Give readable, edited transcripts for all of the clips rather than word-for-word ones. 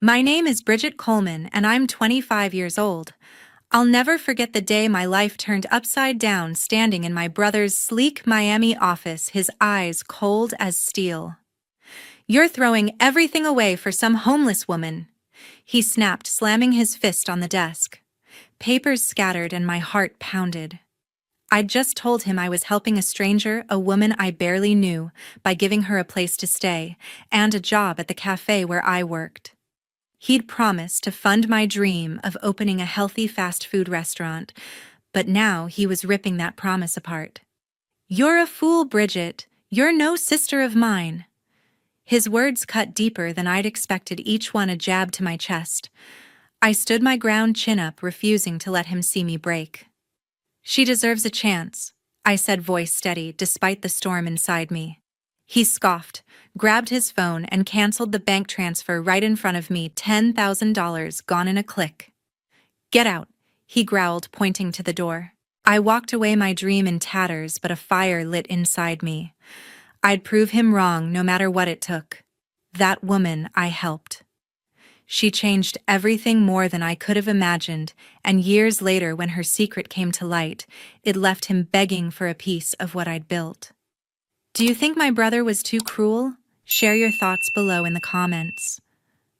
My name is Bridget Coleman, and I'm 25 years old. I'll never forget the day my life turned upside down standing in my brother's sleek Miami office, his eyes cold as steel. "You're throwing everything away for some homeless woman," he snapped, slamming his fist on the desk. Papers scattered and my heart pounded. I'd just told him I was helping a stranger, a woman I barely knew, by giving her a place to stay and a job at the cafe where I worked. He'd promised to fund my dream of opening a healthy fast food restaurant, but now he was ripping that promise apart. "You're a fool, Bridget. You're no sister of mine." His words cut deeper than I'd expected, each one a jab to my chest. I stood my ground, chin up, refusing to let him see me break. "She deserves a chance," I said, voice steady, despite the storm inside me. He scoffed, grabbed his phone, and canceled the bank transfer right in front of me, $10,000 gone in a click. "Get out," he growled, pointing to the door. I walked away, my dream in tatters, but a fire lit inside me. I'd prove him wrong no matter what it took. That woman I helped. She changed everything more than I could have imagined, and years later, when her secret came to light, it left him begging for a piece of what I'd built. Do you think my brother was too cruel? Share your thoughts below in the comments.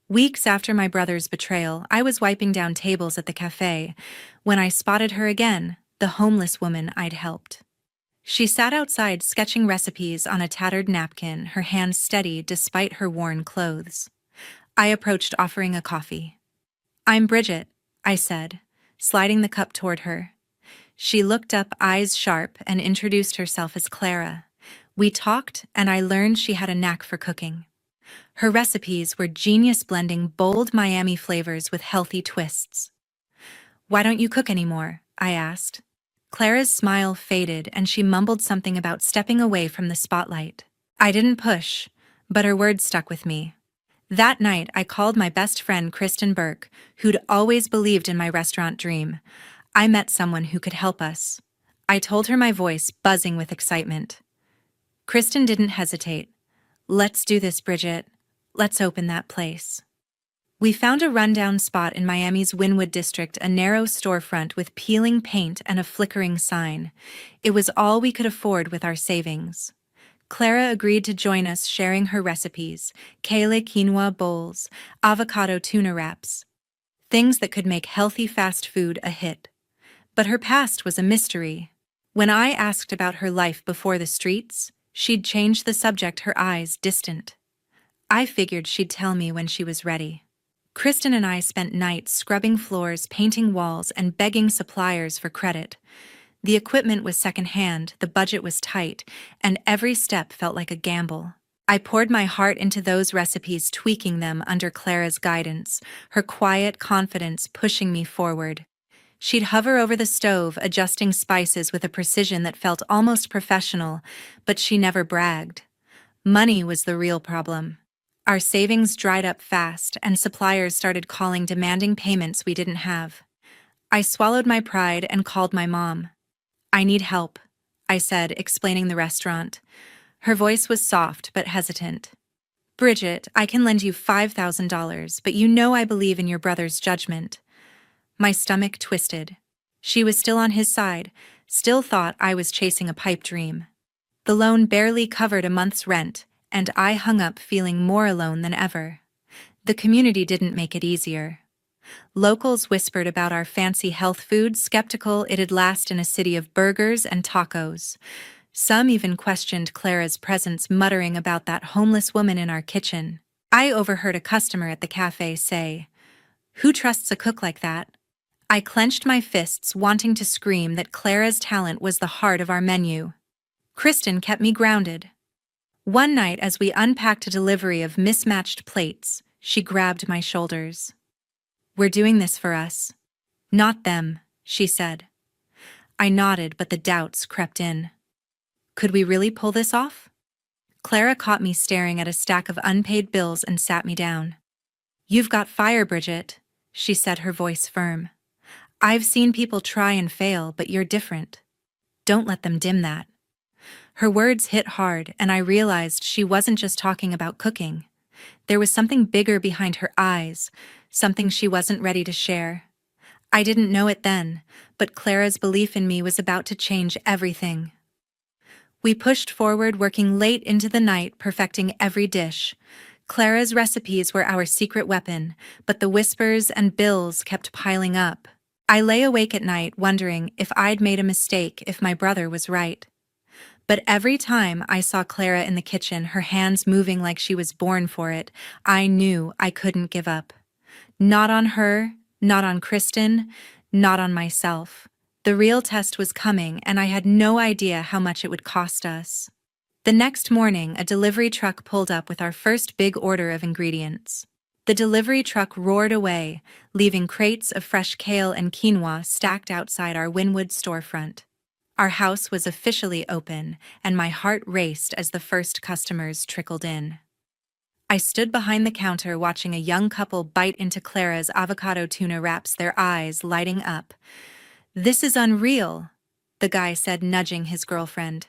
Weeks after my brother's betrayal, I was wiping down tables at the cafe when I spotted her again, the homeless woman I'd helped. She sat outside sketching recipes on a tattered napkin, her hands steady despite her worn clothes. I approached, offering a coffee. "I'm Bridget," I said, sliding the cup toward her. She looked up, eyes sharp, and introduced herself as Clara. We talked, and I learned she had a knack for cooking. Her recipes were genius, blending bold Miami flavors with healthy twists. "Why don't you cook anymore?" I asked. Clara's smile faded, and she mumbled something about stepping away from the spotlight. I didn't push, but her words stuck with me. That night, I called my best friend Kristen Burke, who'd always believed in my restaurant dream. I met someone who could help us. I told her, my voice buzzing with excitement. Kristen didn't hesitate. "Let's do this, Bridget. Let's open that place." We found a rundown spot in Miami's Wynwood district, a narrow storefront with peeling paint and a flickering sign. It was all we could afford with our savings. Clara agreed to join us, sharing her recipes: kale quinoa bowls, avocado tuna wraps, things that could make healthy fast food a hit. But her past was a mystery. When I asked about her life before the streets, she'd changed the subject, her eyes distant. I figured she'd tell me when she was ready. Kristen and I spent nights scrubbing floors, painting walls, and begging suppliers for credit. The equipment was secondhand, the budget was tight, and every step felt like a gamble. I poured my heart into those recipes, tweaking them under Clara's guidance, her quiet confidence pushing me forward. She'd hover over the stove, adjusting spices with a precision that felt almost professional, but she never bragged. Money was the real problem. Our savings dried up fast, and suppliers started calling, demanding payments we didn't have. I swallowed my pride and called my mom. "I need help," I said, explaining the restaurant. Her voice was soft but hesitant. "Bridget, I can lend you $5,000, but you know I believe in your brother's judgment." My stomach twisted. She was still on his side, still thought I was chasing a pipe dream. The loan barely covered a month's rent, and I hung up feeling more alone than ever. The community didn't make it easier. Locals whispered about our fancy health food, skeptical it'd last in a city of burgers and tacos. Some even questioned Clara's presence, muttering about that homeless woman in our kitchen. I overheard a customer at the cafe say, "Who trusts a cook like that?" I clenched my fists, wanting to scream that Clara's talent was the heart of our menu. Kristen kept me grounded. One night, as we unpacked a delivery of mismatched plates, she grabbed my shoulders. "We're doing this for us, not them," she said. I nodded, but the doubts crept in. Could we really pull this off? Clara caught me staring at a stack of unpaid bills and sat me down. "You've got fire, Bridget," she said, her voice firm. "I've seen people try and fail, but you're different. Don't let them dim that." Her words hit hard, and I realized she wasn't just talking about cooking. There was something bigger behind her eyes, something she wasn't ready to share. I didn't know it then, but Clara's belief in me was about to change everything. We pushed forward, working late into the night, perfecting every dish. Clara's recipes were our secret weapon, but the whispers and bills kept piling up. I lay awake at night wondering if I'd made a mistake, if my brother was right. But every time I saw Clara in the kitchen, her hands moving like she was born for it, I knew I couldn't give up. Not on her, not on Kristen, not on myself. The real test was coming, and I had no idea how much it would cost us. The next morning, a delivery truck pulled up with our first big order of ingredients. The delivery truck roared away, leaving crates of fresh kale and quinoa stacked outside our Wynwood storefront. Our house was officially open, and my heart raced as the first customers trickled in. I stood behind the counter watching a young couple bite into Clara's avocado tuna wraps, their eyes lighting up. "This is unreal," the guy said, nudging his girlfriend.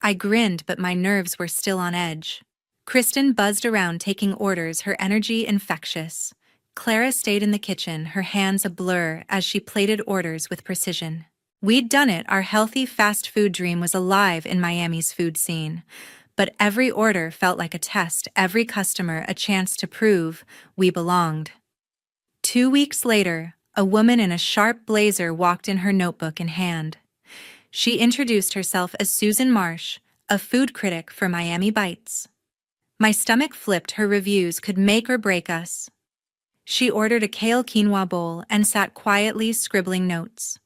I grinned, but my nerves were still on edge. Kristen buzzed around taking orders, her energy infectious. Clara stayed in the kitchen, her hands a blur as she plated orders with precision. We'd done it, our healthy fast food dream was alive in Miami's food scene. But every order felt like a test, every customer a chance to prove we belonged. 2 weeks later, a woman in a sharp blazer walked in, her notebook in hand. She introduced herself as Susan Marsh, a food critic for Miami Bites. My stomach flipped, her reviews could make or break us. She ordered a kale quinoa bowl and sat quietly scribbling notes.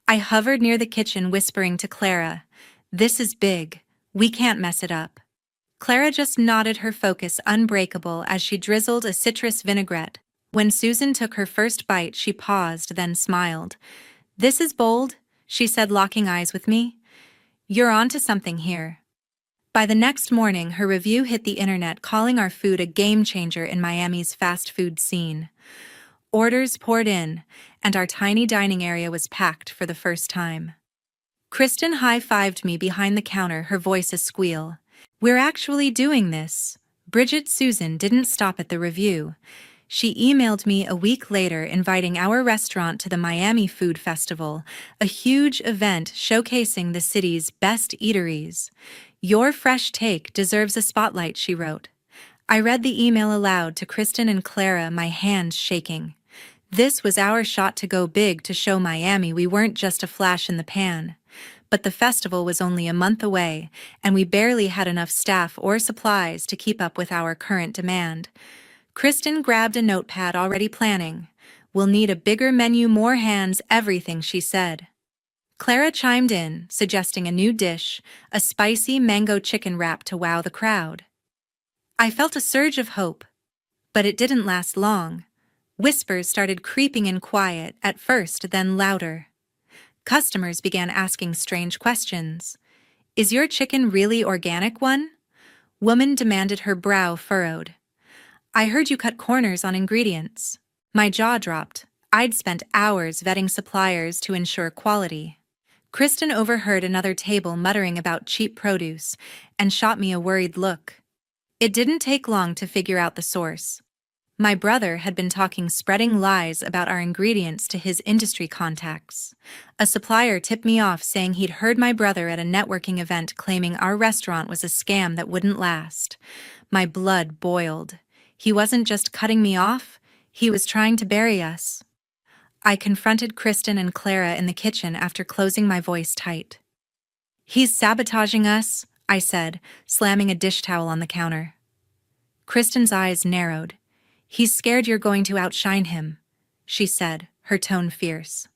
I hovered near the kitchen, whispering to Clara, "This is big. We can't mess it up." Clara just nodded, her focus unbreakable as she drizzled a citrus vinaigrette. When Susan took her first bite, she paused, then smiled. "This is bold," she said, locking eyes with me. "You're onto something here." By the next morning, her review hit the internet, calling our food a game changer in Miami's fast food scene. Orders poured in, and our tiny dining area was packed for the first time. Kristen high-fived me behind the counter, her voice a squeal. "We're actually doing this." Bridget Susan didn't stop at the review. She emailed me a week later inviting our restaurant to the Miami Food Festival, a huge event showcasing the city's best eateries. "Your fresh take deserves a spotlight," she wrote. I read the email aloud to Kristen and Clara, my hands shaking. This was our shot to go big, to show Miami we weren't just a flash in the pan. But the festival was only a month away, and we barely had enough staff or supplies to keep up with our current demand. Kristen grabbed a notepad, already planning. "We'll need a bigger menu, more hands, everything," she said. Clara chimed in, suggesting a new dish, a spicy mango chicken wrap to wow the crowd. I felt a surge of hope, but it didn't last long. Whispers started creeping in, quiet at first, then louder. Customers began asking strange questions. "Is your chicken really organic one?" Woman demanded, her brow furrowed. "I heard you cut corners on ingredients." My jaw dropped. I'd spent hours vetting suppliers to ensure quality. Kristen overheard another table muttering about cheap produce and shot me a worried look. It didn't take long to figure out the source. My brother had been talking, spreading lies about our ingredients to his industry contacts. A supplier tipped me off, saying he'd heard my brother at a networking event claiming our restaurant was a scam that wouldn't last. My blood boiled. He wasn't just cutting me off, he was trying to bury us. I confronted Kristen and Clara in the kitchen after closing my voice tight. "He's sabotaging us," I said, slamming a dish towel on the counter. Kristen's eyes narrowed. "He's scared you're going to outshine him," she said, her tone fierce.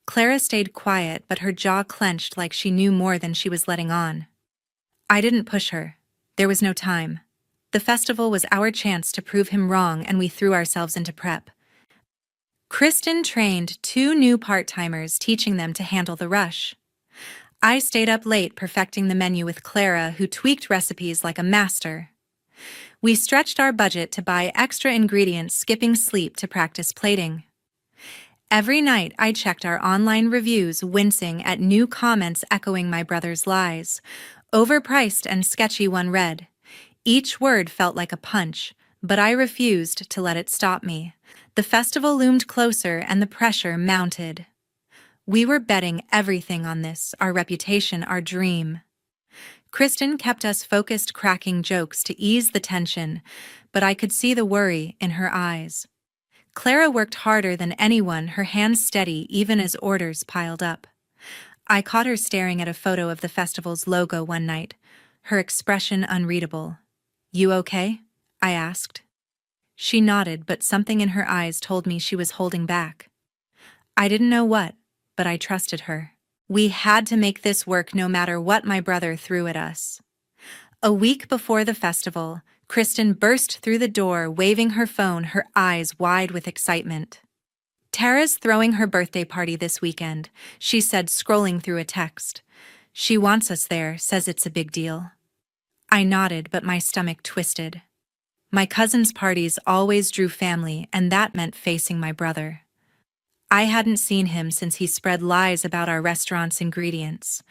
Clara stayed quiet, but her jaw clenched like she knew more than she was letting on. I didn't push her. There was no time. The festival was our chance to prove him wrong, and we threw ourselves into prep. Kristen trained 2 new part-timers, teaching them to handle the rush. I stayed up late perfecting the menu with Clara, who tweaked recipes like a master. We stretched our budget to buy extra ingredients, skipping sleep to practice plating. Every night I checked our online reviews, wincing at new comments echoing my brother's lies. "Overpriced and sketchy," one read. Each word felt like a punch, But I refused to let it stop me. The festival loomed closer and the pressure mounted. We were betting everything on this, our reputation, our dream. Kristen kept us focused, cracking jokes to ease the tension, but I could see the worry in her eyes. Clara worked harder than anyone, her hands steady even as orders piled up. I caught her staring at a photo of the festival's logo one night, her expression unreadable. "You okay?" I asked. She nodded, but something in her eyes told me she was holding back. I didn't know what, but I trusted her. We had to make this work no matter what my brother threw at us. A week before the festival, Kristen burst through the door, waving her phone, her eyes wide with excitement. "Tara's throwing her birthday party this weekend," she said, scrolling through a text. "She wants us there, says it's a big deal." I nodded, but my stomach twisted. My cousin's parties always drew family, and that meant facing my brother. I hadn't seen him since he spread lies about our restaurant's ingredients.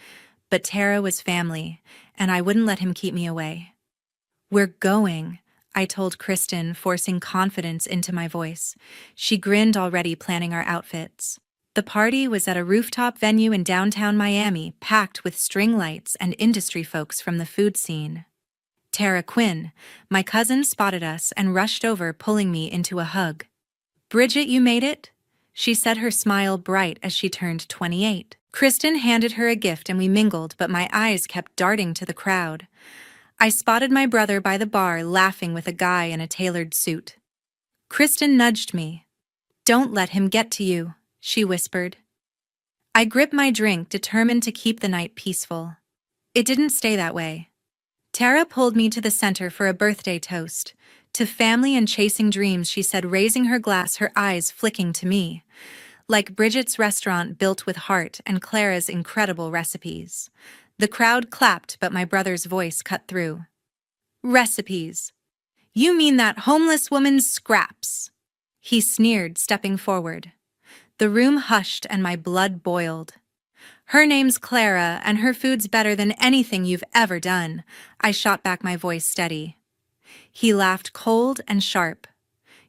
But Tara was family, and I wouldn't let him keep me away. "We're going," I told Kristen, forcing confidence into my voice. She grinned, already planning our outfits. The party was at a rooftop venue in downtown Miami, packed with string lights and industry folks from the food scene. Tara Quinn, my cousin, spotted us and rushed over, pulling me into a hug. "Bridget, you made it?" she said, her smile bright as she turned 28. Kristen handed her a gift and we mingled, but my eyes kept darting to the crowd. I spotted my brother by the bar, laughing with a guy in a tailored suit. Kristen nudged me. "Don't let him get to you," she whispered. I gripped my drink, determined to keep the night peaceful. It didn't stay that way. Tara pulled me to the center for a birthday toast. "To family and chasing dreams," she said, raising her glass, her eyes flicking to me. Like Bridget's restaurant, built with heart, and Clara's incredible recipes. The crowd clapped, but my brother's voice cut through. "Recipes? You mean that homeless woman's scraps?" he sneered, stepping forward. The room hushed and my blood boiled. "Her name's Clara, and her food's better than anything you've ever done," I shot back, my voice steady. He laughed, cold and sharp.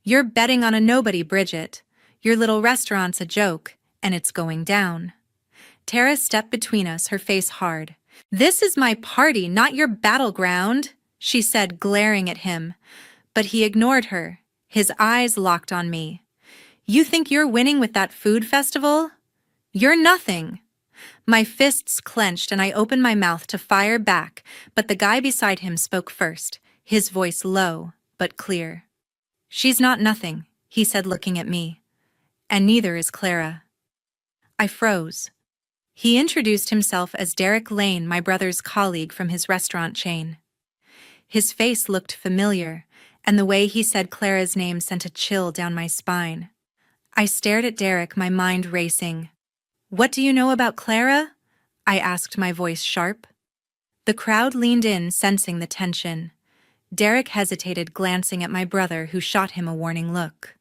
"You're betting on a nobody, Bridget. Your little restaurant's a joke, and it's going down." Tara stepped between us, her face hard. "This is my party, not your battleground," she said, glaring at him. But he ignored her, his eyes locked on me. "You think you're winning with that food festival? You're nothing." My fists clenched and I opened my mouth to fire back, but the guy beside him spoke first, his voice low but clear. "She's not nothing," he said, looking at me. "And neither is Clara." I froze. He introduced himself as Derek Lane, my brother's colleague from his restaurant chain. His face looked familiar, and the way he said Clara's name sent a chill down my spine. I stared at Derek, my mind racing. "What do you know about Clara?" I asked, my voice sharp. The crowd leaned in, sensing the tension. Derek hesitated, glancing at my brother, who shot him a warning look.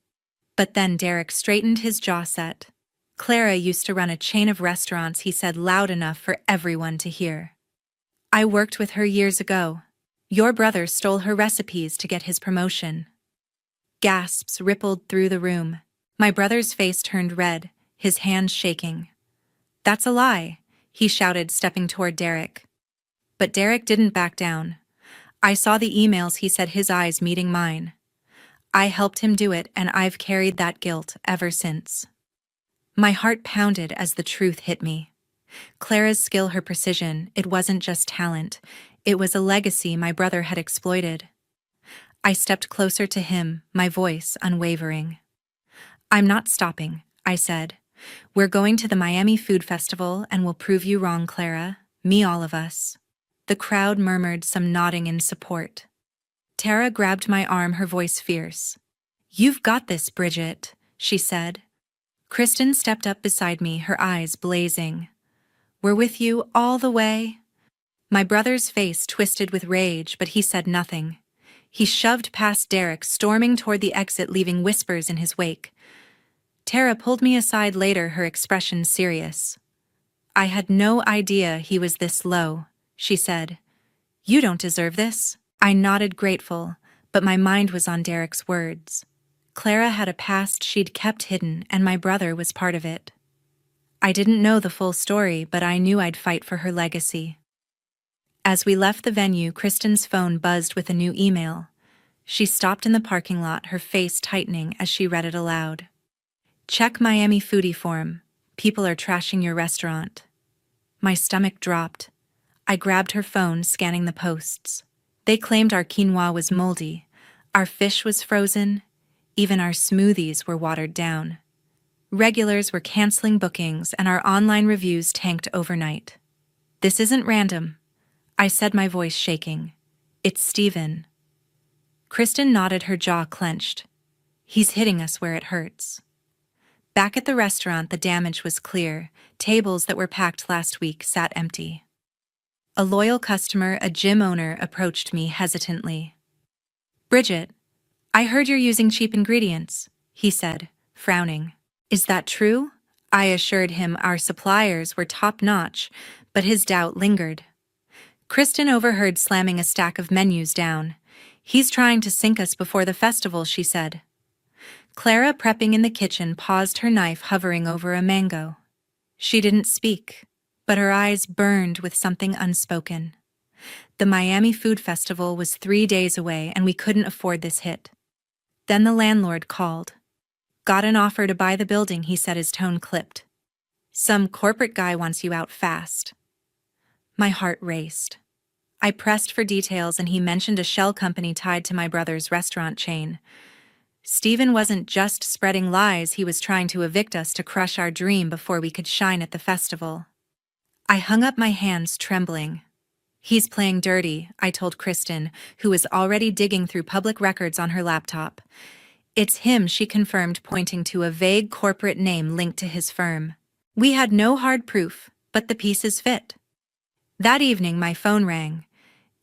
But then Derek straightened, his jaw set. "Clara used to run a chain of restaurants," he said, loud enough for everyone to hear. "I worked with her years ago. Your brother stole her recipes to get his promotion." Gasps rippled through the room. My brother's face turned red, his hands shaking. "That's a lie," he shouted, stepping toward Derek. But Derek didn't back down. "I saw the emails," he said, his eyes meeting mine. "I helped him do it, and I've carried that guilt ever since." My heart pounded as the truth hit me. Clara's skill, her precision, it wasn't just talent. It was a legacy my brother had exploited. I stepped closer to him, my voice unwavering. "I'm not stopping," I said. "We're going to the Miami Food Festival, and we'll prove you wrong, Clara. Me, all of us." The crowd murmured, some nodding in support. Tara grabbed my arm, her voice fierce. "You've got this, Bridget," she said. Kristen stepped up beside me, her eyes blazing. "We're with you all the way." My brother's face twisted with rage, but he said nothing. He shoved past Derek, storming toward the exit, leaving whispers in his wake. Tara pulled me aside later, her expression serious. "I had no idea he was this low," she said. "You don't deserve this." I nodded, grateful, But my mind was on Derek's words. Clara had a past she'd kept hidden, and my brother was part of it. I didn't know the full story, but I knew I'd fight for her legacy. As we left the venue, Kristen's phone buzzed with a new email. She stopped in the parking lot, her face tightening as she read it aloud. Check Miami Foodie Forum. People are trashing your restaurant. My stomach dropped. I grabbed her phone, scanning the posts. They claimed our quinoa was moldy, our fish was frozen, even our smoothies were watered down. Regulars were canceling bookings, and our online reviews tanked overnight. This isn't random, I said, my voice shaking. It's Steven. Kristen nodded, her jaw clenched. He's hitting us where it hurts. Back at the restaurant, the damage was clear. Tables that were packed last week sat empty. A loyal customer, a gym owner, approached me hesitantly. Bridget, I heard you're using cheap ingredients, he said, frowning. Is that true? I assured him our suppliers were top-notch, but his doubt lingered. Kristen overheard slamming a stack of menus down. He's trying to sink us before the festival, she said. Clara, prepping in the kitchen, paused, her knife hovering over a mango. She didn't speak, but her eyes burned with something unspoken. The Miami Food Festival was 3 days away, and we couldn't afford this hit. Then the landlord called. Got an offer to buy the building, he said, his tone clipped. Some corporate guy wants you out fast. My heart raced. I pressed for details, and he mentioned a shell company tied to my brother's restaurant chain. Steven wasn't just spreading lies, he was trying to evict us to crush our dream before we could shine at the festival. I hung up, my hands trembling. He's playing dirty, I told Kristen, who was already digging through public records on her laptop. It's him, she confirmed, pointing to a vague corporate name linked to his firm. We had no hard proof, but the pieces fit. That evening, my phone rang.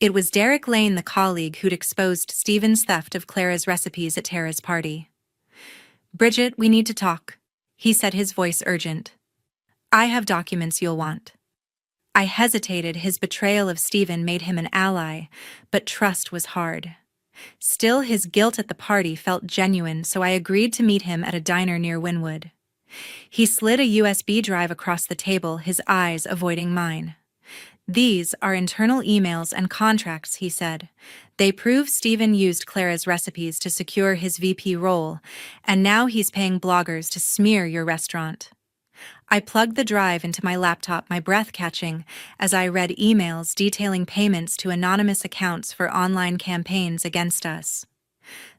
It was Derek Lane, the colleague who'd exposed Steven's theft of Clara's recipes at Tara's party. Bridget, we need to talk, he said, his voice urgent. I have documents you'll want. I hesitated. His betrayal of Steven made him an ally, but trust was hard. Still, his guilt at the party felt genuine, so I agreed to meet him at a diner near Wynwood. He slid a USB drive across the table, his eyes avoiding mine. These are internal emails and contracts, he said. They prove Steven used Clara's recipes to secure his VP role, and now he's paying bloggers to smear your restaurant. I plugged the drive into my laptop, my breath catching, as I read emails detailing payments to anonymous accounts for online campaigns against us.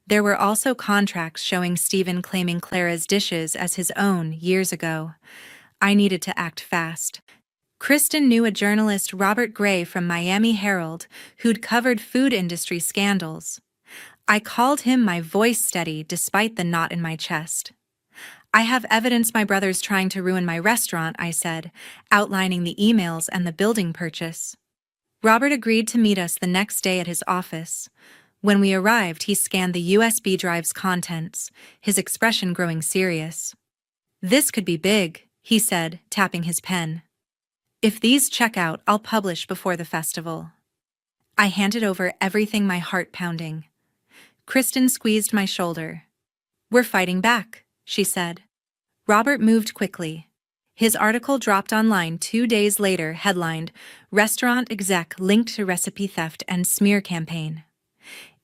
There were also contracts showing Steven claiming Clara's dishes as his own years ago. I needed to act fast. Kristen knew a journalist, Robert Gray from Miami Herald, who'd covered food industry scandals. I called him, my voice steady despite the knot in my chest. I have evidence my brother's trying to ruin my restaurant, I said, outlining the emails and the building purchase. Robert agreed to meet us the next day at his office. When we arrived, he scanned the USB drive's contents, his expression growing serious. This could be big, he said, tapping his pen. If these check out, I'll publish before the festival. I handed over everything, my heart pounding. Kristen squeezed my shoulder. We're fighting back, she said. Robert moved quickly. His article dropped online 2 days later, headlined, Restaurant Exec Linked to Recipe Theft and Smear Campaign.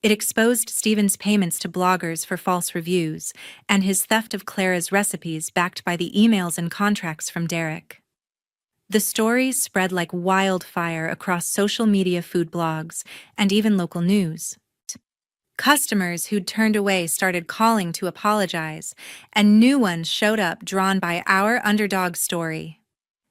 It exposed Steven's payments to bloggers for false reviews, and his theft of Clara's recipes backed by the emails and contracts from Derek. The story spread like wildfire across social media, food blogs, and even local news. Customers who'd turned away started calling to apologize, and new ones showed up, drawn by our underdog story.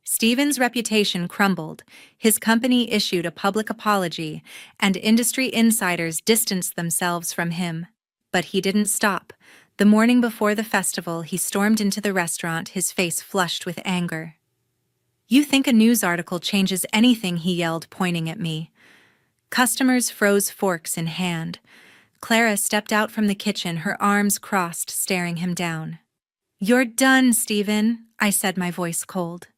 Steven's reputation crumbled, his company issued a public apology, and industry insiders distanced themselves from him. But he didn't stop. The morning before the festival, he stormed into the restaurant, his face flushed with anger. You think a news article changes anything, he yelled, pointing at me. Customers froze, forks in hand. Clara stepped out from the kitchen, her arms crossed, staring him down. You're done, Steven, I said, my voice cold.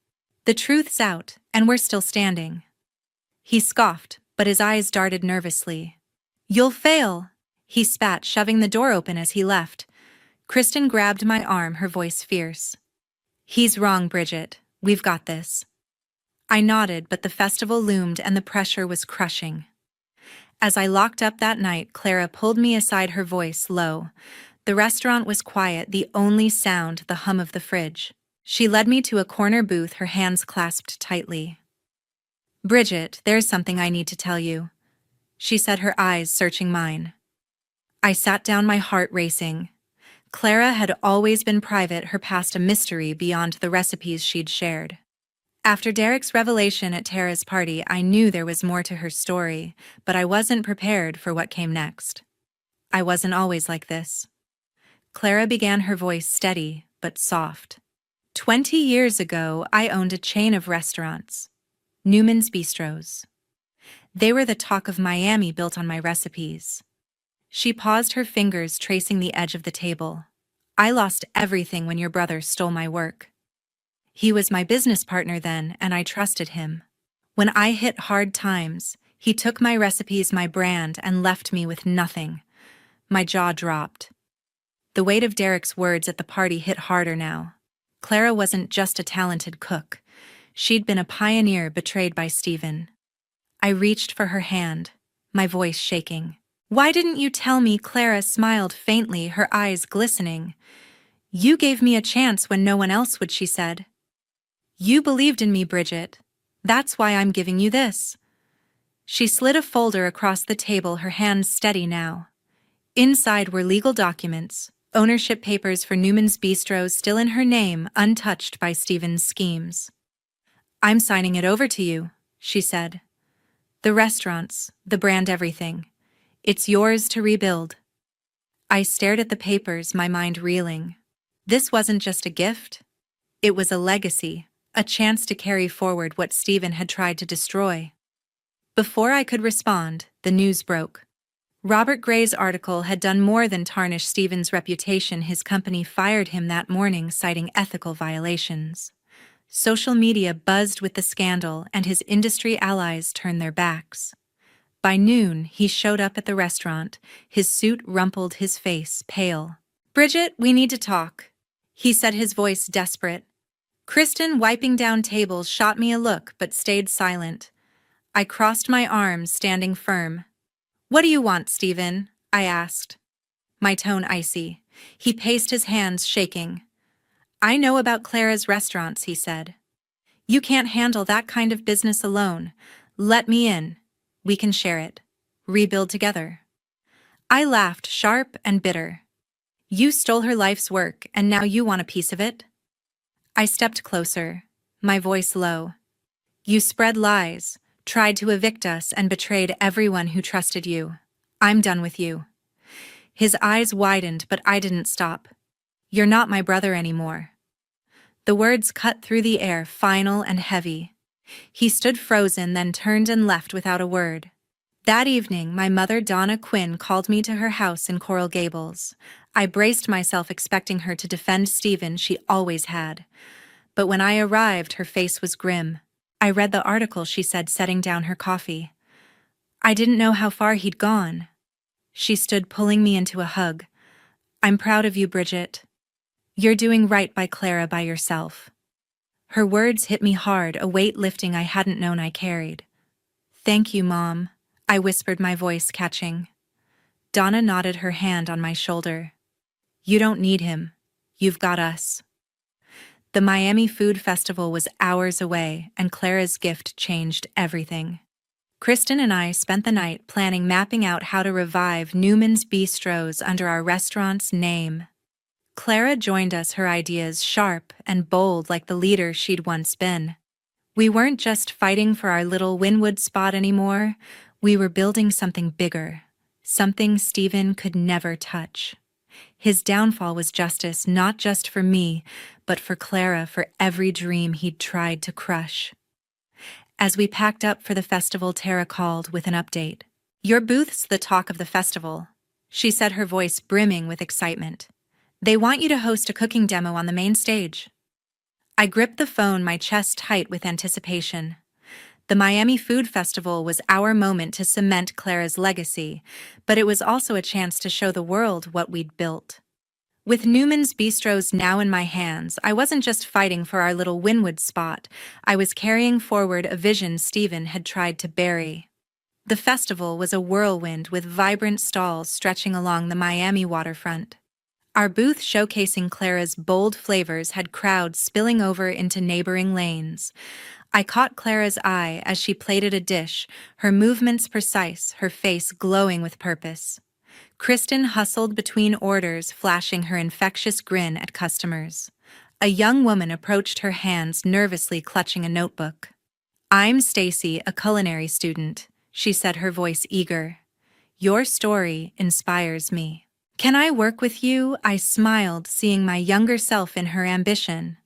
The truth's out, and we're still standing. He scoffed, but his eyes darted nervously. You'll fail. he spat, shoving the door open as he left. Kristen grabbed my arm, her voice fierce. He's wrong, Bridget. We've got this. I nodded, but the festival loomed and the pressure was crushing. As I locked up that night, Clara pulled me aside, her voice low. The restaurant was quiet, the only sound the hum of the fridge. She led me to a corner booth, her hands clasped tightly. Bridget, there's something I need to tell you, she said, her eyes searching mine. I sat down, my heart racing. Clara had always been private, her past a mystery beyond the recipes she'd shared. After Derek's revelation at Tara's party, I knew there was more to her story, but I wasn't prepared for what came next. I wasn't always like this. Clara began, her voice steady but soft. 20 years ago, I owned a chain of restaurants, Newman's Bistros. They were the talk of Miami, built on my recipes. She paused, her fingers tracing the edge of the table. I lost everything when your brother stole my work. He was my business partner then, and I trusted him. When I hit hard times, he took my recipes, my brand, and left me with nothing. My jaw dropped. The weight of Derek's words at the party hit harder now. Clara wasn't just a talented cook. She'd been a pioneer betrayed by Stephen. I reached for her hand, my voice shaking. Why didn't you tell me? Clara smiled faintly, her eyes glistening. You gave me a chance when no one else would, she said. You believed in me, Bridget. That's why I'm giving you this. She slid a folder across the table, her hands steady now. Inside were legal documents, ownership papers for Newman's Bistros still in her name, untouched by Stephen's schemes. I'm signing it over to you, she said. The restaurants, the brand, everything. It's yours to rebuild. I stared at the papers, my mind reeling. This wasn't just a gift. It was a legacy, a chance to carry forward what Stephen had tried to destroy. Before I could respond, the news broke. Robert Gray's article had done more than tarnish Stephen's reputation. His company fired him that morning, citing ethical violations. Social media buzzed with the scandal, and his industry allies turned their backs. By noon, he showed up at the restaurant, his suit rumpled, his face pale. Bridget, we need to talk, he said, his voice desperate. Kristen, wiping down tables, shot me a look but stayed silent. I crossed my arms, standing firm. What do you want, Stephen? I asked, my tone icy. He paced, his hands shaking. I know about Clara's restaurants, he said. You can't handle that kind of business alone. Let me in. We can share it. Rebuild together. I laughed, sharp and bitter. You stole her life's work, and now you want a piece of it? I stepped closer, my voice low. You spread lies, tried to evict us, and betrayed everyone who trusted you. I'm done with you. His eyes widened, but I didn't stop. You're not my brother anymore. The words cut through the air, final and heavy. He stood frozen, then turned and left without a word. That evening, my mother, Donna Quinn, called me to her house in Coral Gables. I braced myself, expecting her to defend Stephen. She always had. But when I arrived, her face was grim. I read the article, she said, setting down her coffee. I didn't know how far he'd gone. She stood, pulling me into a hug. I'm proud of you, Bridget. You're doing right by Clara, by yourself. Her words hit me hard, a weight lifting I hadn't known I carried. Thank you, Mom, I whispered, my voice catching. Donna nodded, her hand on my shoulder. You don't need him. You've got us. The Miami Food Festival was hours away, and Clara's gift changed everything. Kristen and I spent the night planning, mapping out how to revive Newman's Bistros under our restaurant's name. Clara joined us, her ideas sharp and bold like the leader she'd once been. We weren't just fighting for our little Wynwood spot anymore. We were building something bigger, something Stephen could never touch. His downfall was justice, not just for me, but for Clara, for every dream he'd tried to crush. As we packed up for the festival, Tara called with an update. Your booth's the talk of the festival, she said, her voice brimming with excitement. They want you to host a cooking demo on the main stage. I gripped the phone, my chest tight with anticipation. The Miami Food Festival was our moment to cement Clara's legacy, but it was also a chance to show the world what we'd built. With Newman's Bistros now in my hands, I wasn't just fighting for our little Wynwood spot, I was carrying forward a vision Stephen had tried to bury. The festival was a whirlwind with vibrant stalls stretching along the Miami waterfront. Our booth showcasing Clara's bold flavors had crowds spilling over into neighboring lanes. I caught Clara's eye as she plated a dish, her movements precise, her face glowing with purpose. Kristen hustled between orders, flashing her infectious grin at customers. A young woman approached her hands, nervously clutching a notebook. "I'm Stacy, a culinary student," she said, her voice eager. "Your story inspires me." "Can I work with you?" I smiled, seeing my younger self in her ambition.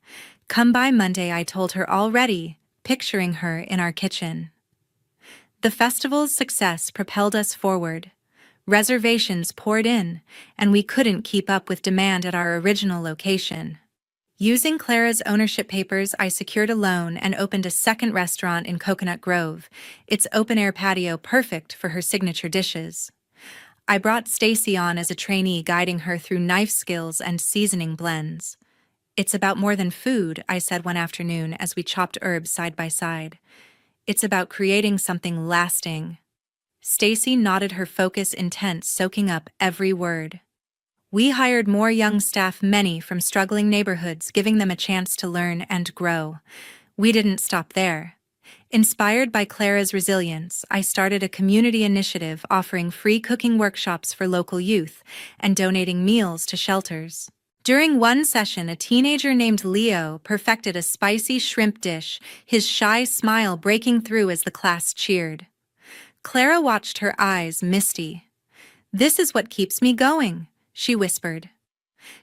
"Come by Monday," I told her already, picturing her in our kitchen. The festival's success propelled us forward. Reservations poured in, and we couldn't keep up with demand at our original location. Using Clara's ownership papers, I secured a loan and opened a second restaurant in Coconut Grove, its open-air patio perfect for her signature dishes. I brought Stacy on as a trainee, guiding her through knife skills and seasoning blends. "It's about more than food," I said one afternoon as we chopped herbs side by side. "It's about creating something lasting." Stacy nodded, her focus intense, soaking up every word. We hired more young staff, many from struggling neighborhoods, giving them a chance to learn and grow. We didn't stop there. Inspired by Clara's resilience, I started a community initiative offering free cooking workshops for local youth and donating meals to shelters. During one session, a teenager named Leo perfected a spicy shrimp dish, his shy smile breaking through as the class cheered. Clara watched, her eyes misty. "This is what keeps me going," she whispered.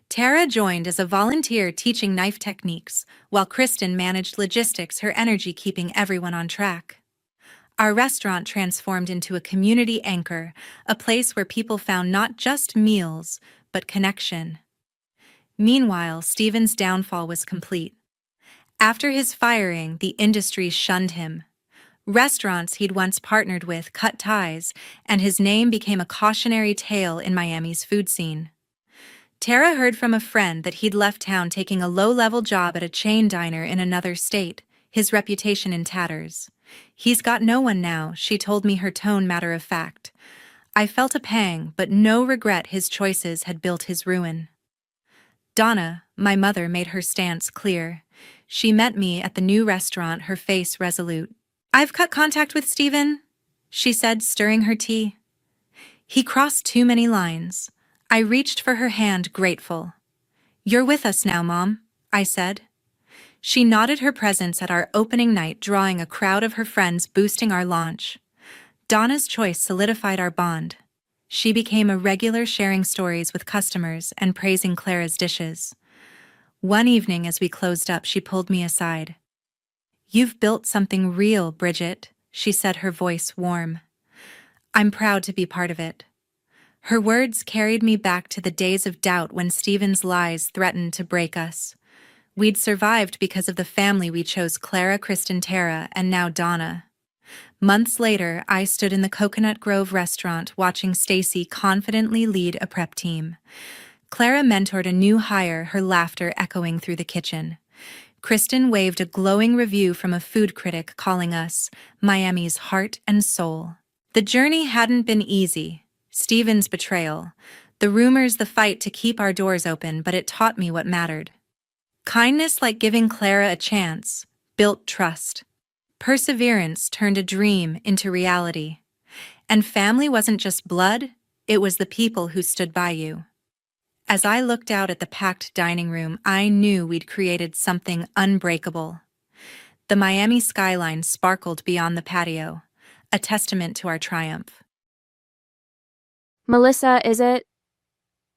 Tara joined as a volunteer, teaching knife techniques, while Kristen managed logistics, her energy keeping everyone on track. Our restaurant transformed into a community anchor, a place where people found not just meals, but connection. Meanwhile, Stephen's downfall was complete. After his firing, the industry shunned him. Restaurants he'd once partnered with cut ties, and his name became a cautionary tale in Miami's food scene. Tara heard from a friend that he'd left town, taking a low-level job at a chain diner in another state, his reputation in tatters. "He's got no one now," she told me, her tone matter-of-fact. I felt a pang, but no regret. His choices had built his ruin. Donna, my mother, made her stance clear. She met me at the new restaurant, her face resolute. "I've cut contact with Stephen," she said, stirring her tea. "He crossed too many lines." I reached for her hand, grateful. "You're with us now, Mom," I said. She nodded, her presence at our opening night drawing a crowd of her friends, boosting our launch. Donna's choice solidified our bond. She became a regular, sharing stories with customers and praising Clara's dishes. One evening as we closed up, she pulled me aside. "You've built something real, Bridget," she said, her voice warm. "I'm proud to be part of it." Her words carried me back to the days of doubt when Stephen's lies threatened to break us. We'd survived because of the family we chose: Clara, Kristen, Tara, and now Donna. Months later, I stood in the Coconut Grove restaurant watching Stacy confidently lead a prep team. Clara mentored a new hire, her laughter echoing through the kitchen. Kristen waved a glowing review from a food critic, calling us Miami's heart and soul. The journey hadn't been easy. Stephen's betrayal, the rumors, the fight to keep our doors open, but it taught me what mattered. Kindness, like giving Clara a chance, built trust. Perseverance turned a dream into reality. And family wasn't just blood, it was the people who stood by you. As I looked out at the packed dining room, I knew we'd created something unbreakable. The Miami skyline sparkled beyond the patio, a testament to our triumph. "Melissa, is it?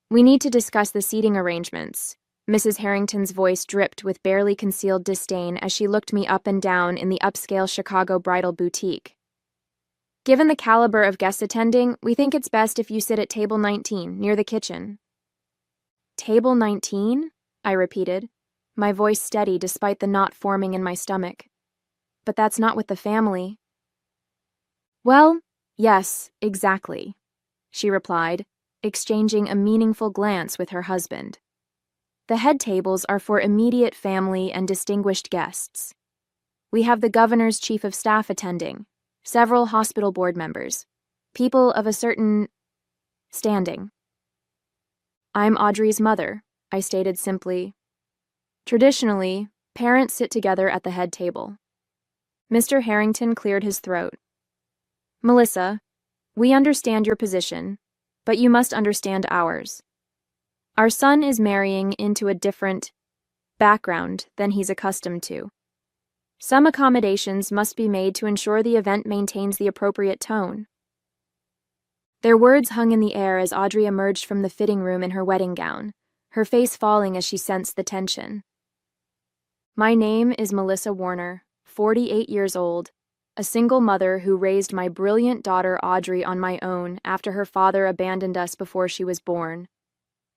We need to discuss the seating arrangements." Mrs. Harrington's voice dripped with barely concealed disdain as she looked me up and down in the upscale Chicago bridal boutique. "Given the caliber of guests attending, we think it's best if you sit at table 19, near the kitchen." "Table 19? I repeated, my voice steady despite the knot forming in my stomach. but that's not with the family." "Well, yes, exactly," she replied, exchanging a meaningful glance with her husband. "The head tables are for immediate family and distinguished guests. We have the governor's chief of staff attending, several hospital board members, people of a certain standing." "I'm Audrey's mother," I stated simply. Traditionally, parents sit together at the head table. Mr. Harrington cleared his throat. "Melissa, we understand your position, but you must understand ours. Our son is marrying into a different background than he's accustomed to. Some accommodations must be made to ensure the event maintains the appropriate tone." Their words hung in the air as Audrey emerged from the fitting room in her wedding gown, her face falling as she sensed the tension. "My name is Melissa Warner, 48 years old, a single mother who raised my brilliant daughter Audrey on my own after her father abandoned us before she was born.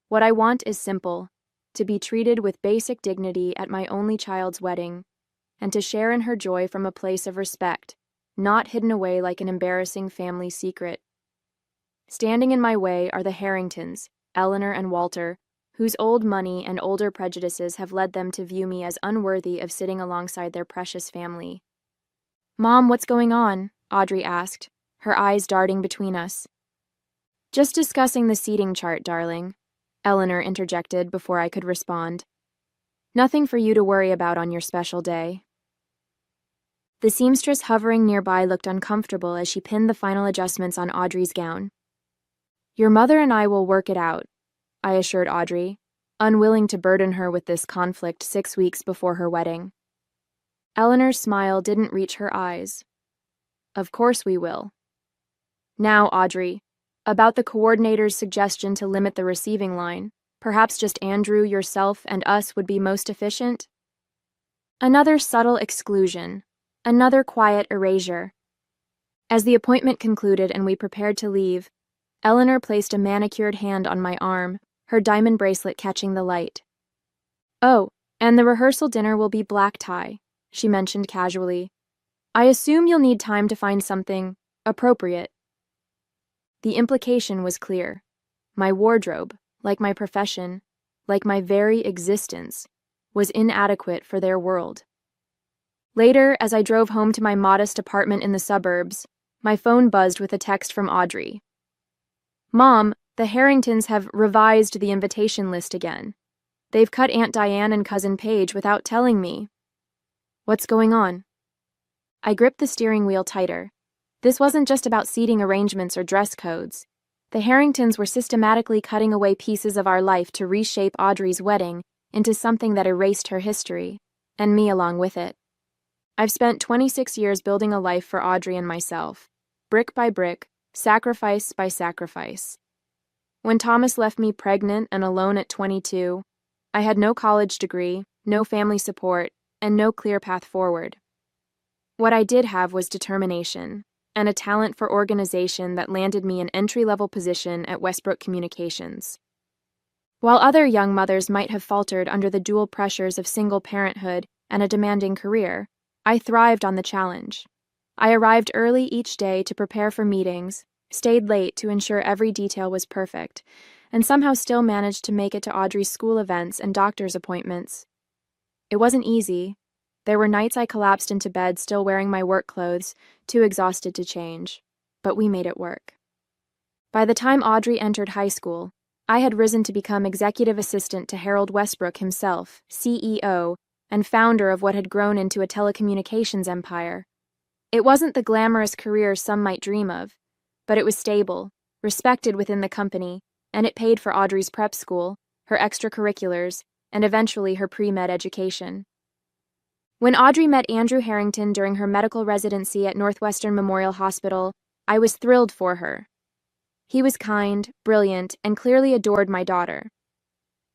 What I want is simple, to be treated with basic dignity at my only child's wedding, and to share in her joy from a place of respect, not hidden away like an embarrassing family secret. Standing in my way are the Harringtons, Eleanor and Walter, whose old money and older prejudices have led them to view me as unworthy of sitting alongside their precious family." "Mom, what's going on?" Audrey asked, her eyes darting between us. "Just discussing the seating chart, darling," Eleanor interjected before I could respond. "Nothing for you to worry about on your special day." The seamstress hovering nearby looked uncomfortable as she pinned the final adjustments on Audrey's gown. "Your mother and I will work it out," I assured Audrey, unwilling to burden her with this conflict 6 weeks before her wedding. Eleanor's smile didn't reach her eyes. "Of course we will. Now, Audrey, about the coordinator's suggestion to limit the receiving line, perhaps just Andrew, yourself, and us would be most efficient?" Another subtle exclusion, another quiet erasure. As the appointment concluded and we prepared to leave, Eleanor placed a manicured hand on my arm, her diamond bracelet catching the light. "Oh, and the rehearsal dinner will be black tie," she mentioned casually. "I assume you'll need time to find something appropriate." The implication was clear. My wardrobe, like my profession, like my very existence, was inadequate for their world. Later, as I drove home to my modest apartment in the suburbs, my phone buzzed with a text from Audrey. "Mom, the Harringtons have revised the invitation list again. They've cut Aunt Diane and Cousin Paige without telling me." "What's going on?" I gripped the steering wheel tighter. This wasn't just about seating arrangements or dress codes. The Harringtons were systematically cutting away pieces of our life to reshape Audrey's wedding into something that erased her history, and me along with it. I've spent 26 years building a life for Audrey and myself, brick by brick, sacrifice by sacrifice. When Thomas left me pregnant and alone at 22, I had no college degree, no family support, and no clear path forward. What I did have was determination, and a talent for organization that landed me an entry-level position at Westbrook Communications. While other young mothers might have faltered under the dual pressures of single parenthood and a demanding career, I thrived on the challenge. I arrived early each day to prepare for meetings, stayed late to ensure every detail was perfect, and somehow still managed to make it to Audrey's school events and doctor's appointments. It wasn't easy. There were nights I collapsed into bed still wearing my work clothes, too exhausted to change. But we made it work. By the time Audrey entered high school, I had risen to become executive assistant to Harold Westbrook himself, CEO, and founder of what had grown into a telecommunications empire. It wasn't the glamorous career some might dream of, but it was stable, respected within the company, and it paid for Audrey's prep school, her extracurriculars, and eventually her pre-med education. When Audrey met Andrew Harrington during her medical residency at Northwestern Memorial Hospital, I was thrilled for her. He was kind, brilliant, and clearly adored my daughter.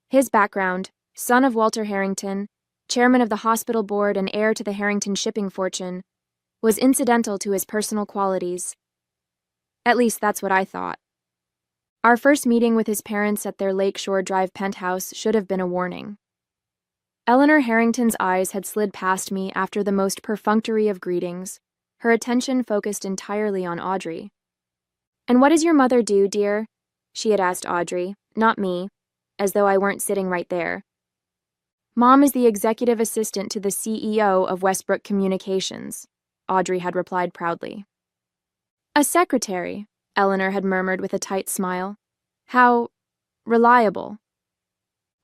His background, son of Walter Harrington, chairman of the hospital board and heir to the Harrington shipping fortune, was incidental to his personal qualities. At least that's what I thought. Our first meeting with his parents at their Lakeshore Drive penthouse should have been a warning. Eleanor Harrington's eyes had slid past me after the most perfunctory of greetings, her attention focused entirely on Audrey. "And what does your mother do, dear?" she had asked Audrey, not me, as though I weren't sitting right there. "Mom is the executive assistant to the CEO of Westbrook Communications," Audrey had replied proudly. "A secretary," Eleanor had murmured with a tight smile. "How reliable."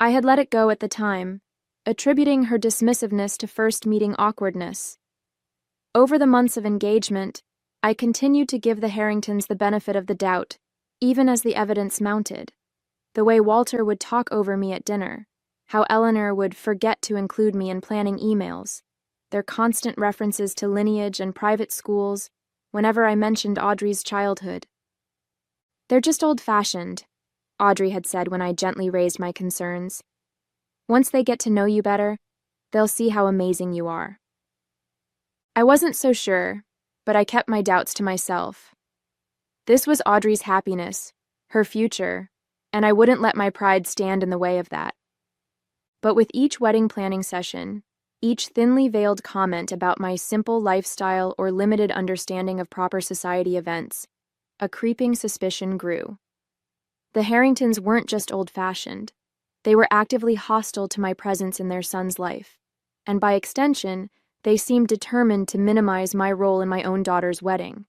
I had let it go at the time, attributing her dismissiveness to first meeting awkwardness. Over the months of engagement, I continued to give the Harringtons the benefit of the doubt, even as the evidence mounted. The way Walter would talk over me at dinner, how Eleanor would forget to include me in planning emails, their constant references to lineage and private schools whenever I mentioned Audrey's childhood. "They're just old-fashioned," Audrey had said when I gently raised my concerns. "Once they get to know you better, they'll see how amazing you are." I wasn't so sure, but I kept my doubts to myself. This was Audrey's happiness, her future, and I wouldn't let my pride stand in the way of that. But with each wedding planning session, each thinly veiled comment about my simple lifestyle or limited understanding of proper society events, a creeping suspicion grew. The Harringtons weren't just old-fashioned. They were actively hostile to my presence in their son's life, and by extension, they seemed determined to minimize my role in my own daughter's wedding.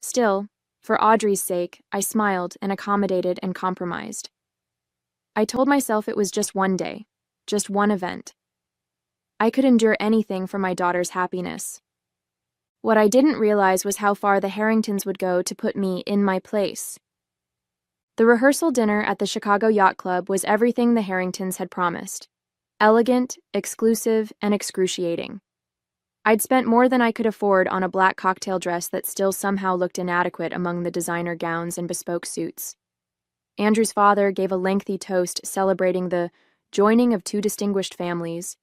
Still, for Audrey's sake, I smiled and accommodated and compromised. I told myself it was just one day, just one event. I could endure anything for my daughter's happiness. What I didn't realize was how far the Harringtons would go to put me in my place. The rehearsal dinner at the Chicago Yacht Club was everything the Harringtons had promised: elegant, exclusive, and excruciating. I'd spent more than I could afford on a black cocktail dress that still somehow looked inadequate among the designer gowns and bespoke suits. Andrew's father gave a lengthy toast celebrating the joining of two distinguished families,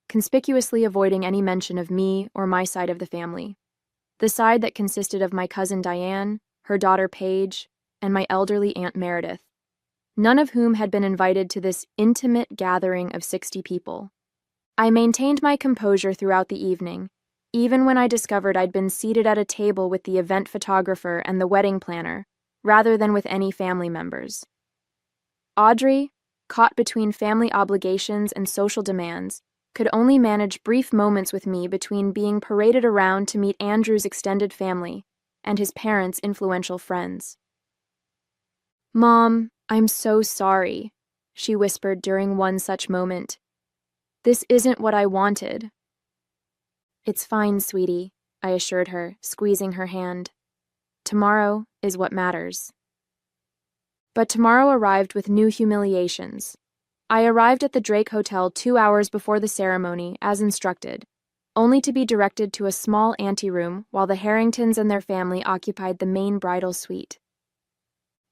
conspicuously avoiding any mention of me or my side of the family, the side that consisted of my cousin Diane, her daughter Paige, and my elderly Aunt Meredith, none of whom had been invited to this intimate gathering of 60 people. I maintained my composure throughout the evening, even when I discovered I'd been seated at a table with the event photographer and the wedding planner, rather than with any family members. Audrey, caught between family obligations and social demands, could only manage brief moments with me between being paraded around to meet Andrew's extended family and his parents' influential friends. "Mom, I'm so sorry," she whispered during one such moment. "This isn't what I wanted." "It's fine, sweetie," I assured her, squeezing her hand. "Tomorrow is what matters." But tomorrow arrived with new humiliations. I arrived at the Drake Hotel 2 hours before the ceremony, as instructed, only to be directed to a small anteroom while the Harringtons and their family occupied the main bridal suite.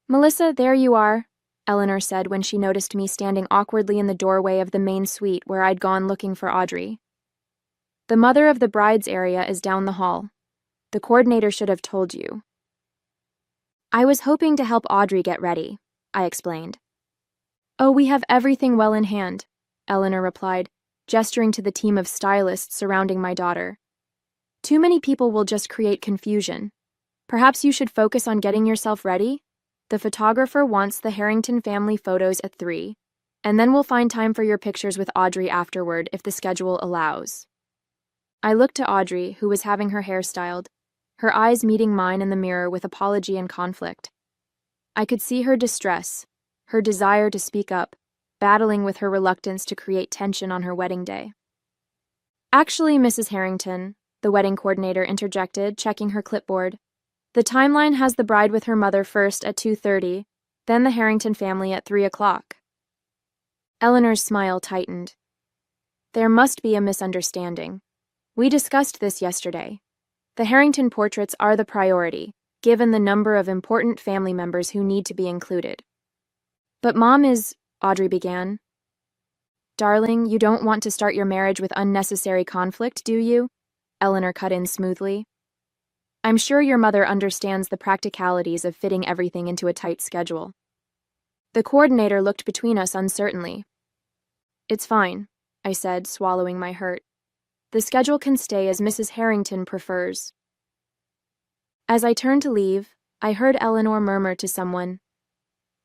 "Melissa, there you are," Eleanor said when she noticed me standing awkwardly in the doorway of the main suite where I'd gone looking for Audrey. "The mother of the bride's area is down the hall. The coordinator should have told you." "I was hoping to help Audrey get ready," I explained. "Oh, we have everything well in hand," Eleanor replied, gesturing to the team of stylists surrounding my daughter. "Too many people will just create confusion. Perhaps you should focus on getting yourself ready? The photographer wants the Harrington family photos at 3, and then we'll find time for your pictures with Audrey afterward if the schedule allows." I looked to Audrey, who was having her hair styled, her eyes meeting mine in the mirror with apology and conflict. I could see her distress, her desire to speak up, battling with her reluctance to create tension on her wedding day. "Actually, Mrs. Harrington," the wedding coordinator interjected, checking her clipboard, "the timeline has the bride with her mother first at 2:30, then the Harrington family at 3 o'clock. Eleanor's smile tightened. "There must be a misunderstanding. We discussed this yesterday. The Harrington portraits are the priority, given the number of important family members who need to be included." "But Mom is," Audrey began. "Darling, you don't want to start your marriage with unnecessary conflict, do you?" Eleanor cut in smoothly. "I'm sure your mother understands the practicalities of fitting everything into a tight schedule." The coordinator looked between us uncertainly. "It's fine. I said, swallowing my hurt. The schedule can stay as Mrs. Harrington prefers. As I turned to leave, I heard Eleanor murmur to someone,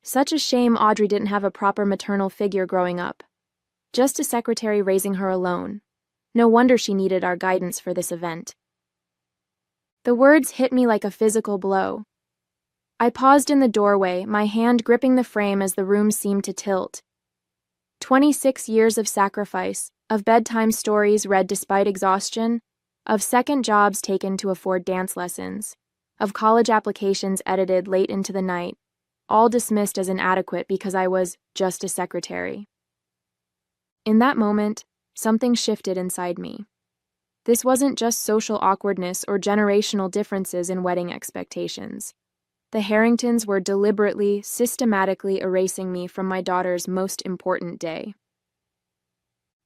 "Such a shame Audrey didn't have a proper maternal figure growing up. Just a secretary raising her alone. No wonder she needed our guidance for this event." The words hit me like a physical blow. I paused in the doorway, my hand gripping the frame as the room seemed to tilt. 26 years of sacrifice, of bedtime stories read despite exhaustion, of second jobs taken to afford dance lessons, of college applications edited late into the night, all dismissed as inadequate because I was just a secretary. In that moment, something shifted inside me. This wasn't just social awkwardness or generational differences in wedding expectations. The Harringtons were deliberately, systematically erasing me from my daughter's most important day.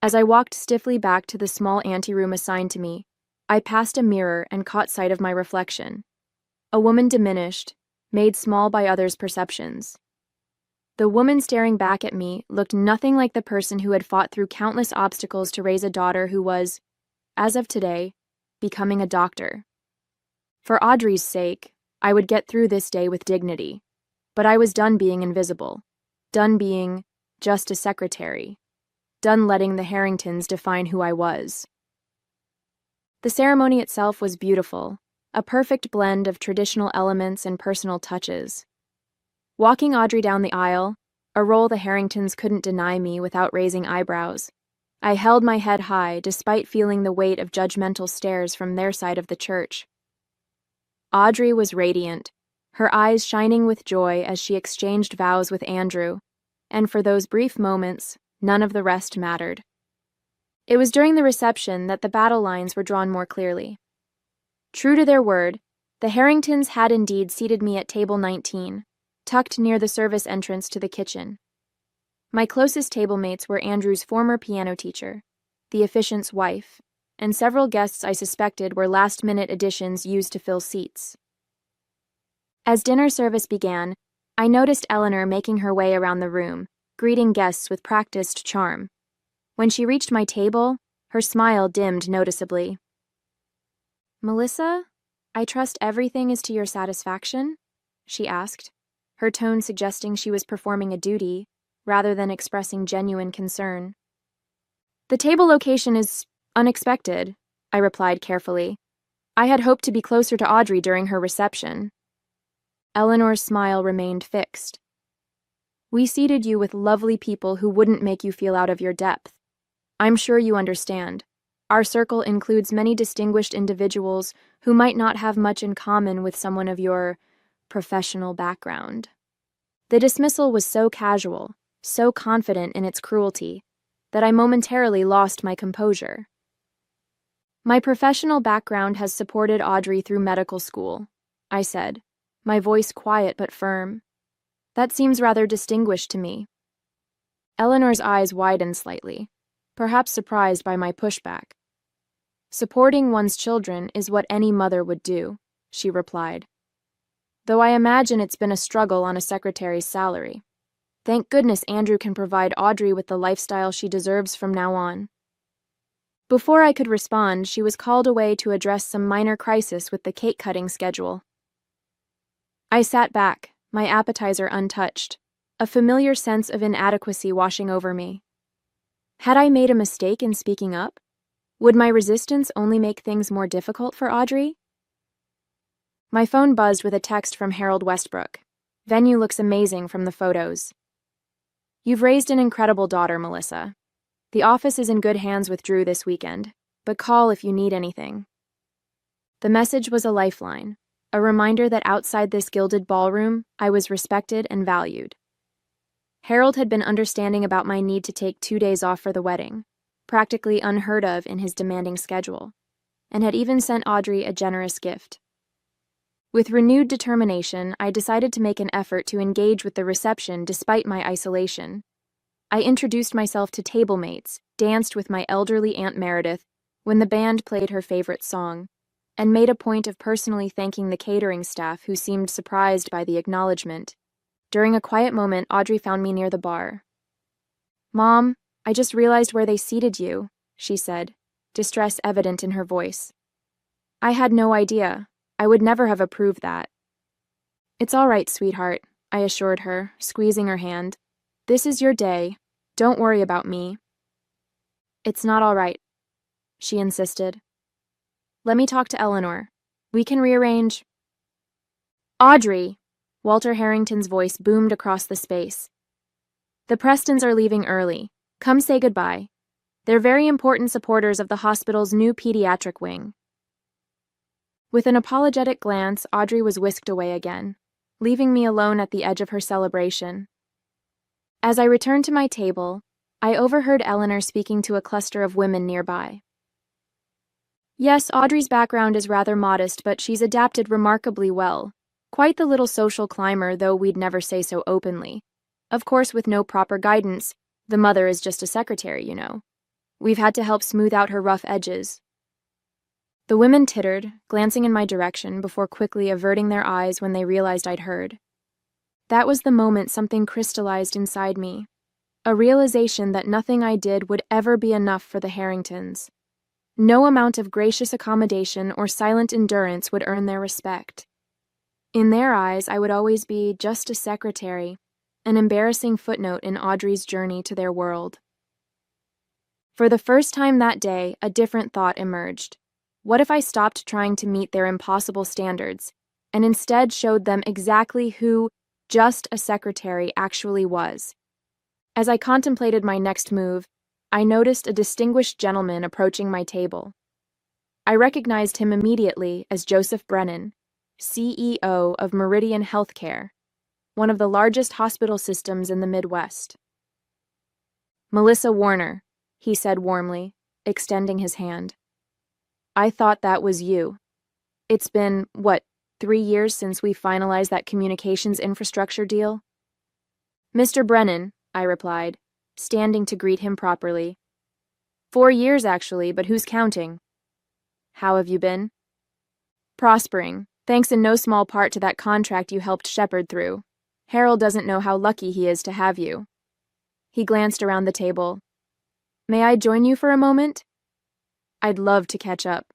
As I walked stiffly back to the small anteroom assigned to me, I passed a mirror and caught sight of my reflection. A woman diminished, made small by others' perceptions. The woman staring back at me looked nothing like the person who had fought through countless obstacles to raise a daughter who was, as of today, becoming a doctor. For Audrey's sake, I would get through this day with dignity, but I was done being invisible, done being just a secretary, done letting the Harringtons define who I was. The ceremony itself was beautiful, a perfect blend of traditional elements and personal touches. Walking Audrey down the aisle, a role the Harringtons couldn't deny me without raising eyebrows, I held my head high despite feeling the weight of judgmental stares from their side of the church. Audrey was radiant, her eyes shining with joy as she exchanged vows with Andrew, and for those brief moments, none of the rest mattered. It was during the reception that the battle lines were drawn more clearly. True to their word, the Harringtons had indeed seated me at table 19, tucked near the service entrance to the kitchen. My closest table mates were Andrew's former piano teacher, the officiant's wife, and several guests I suspected were last-minute additions used to fill seats. As dinner service began, I noticed Eleanor making her way around the room, greeting guests with practiced charm. When she reached my table, her smile dimmed noticeably. "Melissa, I trust everything is to your satisfaction?" she asked, her tone suggesting she was performing a duty, rather than expressing genuine concern. "The table location is unexpected," I replied carefully. "I had hoped to be closer to Audrey during her reception." Eleanor's smile remained fixed. "We seated you with lovely people who wouldn't make you feel out of your depth. I'm sure you understand. Our circle includes many distinguished individuals who might not have much in common with someone of your professional background." The dismissal was so casual, so confident in its cruelty, that I momentarily lost my composure. "My professional background has supported Audrey through medical school," I said, my voice quiet but firm. "That seems rather distinguished to me." Eleanor's eyes widened slightly, perhaps surprised by my pushback. "Supporting one's children is what any mother would do," she replied. "Though I imagine it's been a struggle on a secretary's salary. Thank goodness Andrew can provide Audrey with the lifestyle she deserves from now on." Before I could respond, she was called away to address some minor crisis with the cake-cutting schedule. I sat back, my appetizer untouched, a familiar sense of inadequacy washing over me. Had I made a mistake in speaking up? Would my resistance only make things more difficult for Audrey? My phone buzzed with a text from Harold Westbrook. "Venue looks amazing from the photos. You've raised an incredible daughter, Melissa. The office is in good hands with Drew this weekend, but call if you need anything." The message was a lifeline, a reminder that outside this gilded ballroom, I was respected and valued. Harold had been understanding about my need to take 2 days off for the wedding, practically unheard of in his demanding schedule, and had even sent Audrey a generous gift. With renewed determination, I decided to make an effort to engage with the reception despite my isolation. I introduced myself to table mates, danced with my elderly Aunt Meredith when the band played her favorite song, and made a point of personally thanking the catering staff who seemed surprised by the acknowledgement. During a quiet moment, Audrey found me near the bar. "Mom, I just realized where they seated you, she said, distress evident in her voice. I had no idea. I would never have approved that. It's all right, sweetheart, I assured her, squeezing her hand. This is your day. Don't worry about me. It's not all right, she insisted. Let me talk to Eleanor. We can rearrange. Audrey! Walter Harrington's voice boomed across the space. The Prestons are leaving early. Come say goodbye. They're very important supporters of the hospital's new pediatric wing. With an apologetic glance, Audrey was whisked away again, leaving me alone at the edge of her celebration. As I returned to my table, I overheard Eleanor speaking to a cluster of women nearby. Yes, Audrey's background is rather modest, but she's adapted remarkably well. Quite the little social climber, though we'd never say so openly. Of course, with no proper guidance, the mother is just a secretary, you know. We've had to help smooth out her rough edges. The women tittered, glancing in my direction before quickly averting their eyes when they realized I'd heard. That was the moment something crystallized inside me, a realization that nothing I did would ever be enough for the Harringtons. No amount of gracious accommodation or silent endurance would earn their respect. In their eyes, I would always be just a secretary, an embarrassing footnote in Audrey's journey to their world. For the first time that day, a different thought emerged. What if I stopped trying to meet their impossible standards, and instead showed them exactly who just a secretary actually was? As I contemplated my next move, I noticed a distinguished gentleman approaching my table. I recognized him immediately as Joseph Brennan, CEO of Meridian Healthcare, one of the largest hospital systems in the Midwest. Melissa Warner, he said warmly, extending his hand. I thought that was you. It's been, 3 years since we finalized that communications infrastructure deal? Mr. Brennan, I replied, standing to greet him properly. 4 years, actually, but who's counting? How have you been? Prospering, thanks in no small part to that contract you helped shepherd through. Harold doesn't know how lucky he is to have you. He glanced around the table. May I join you for a moment? I'd love to catch up.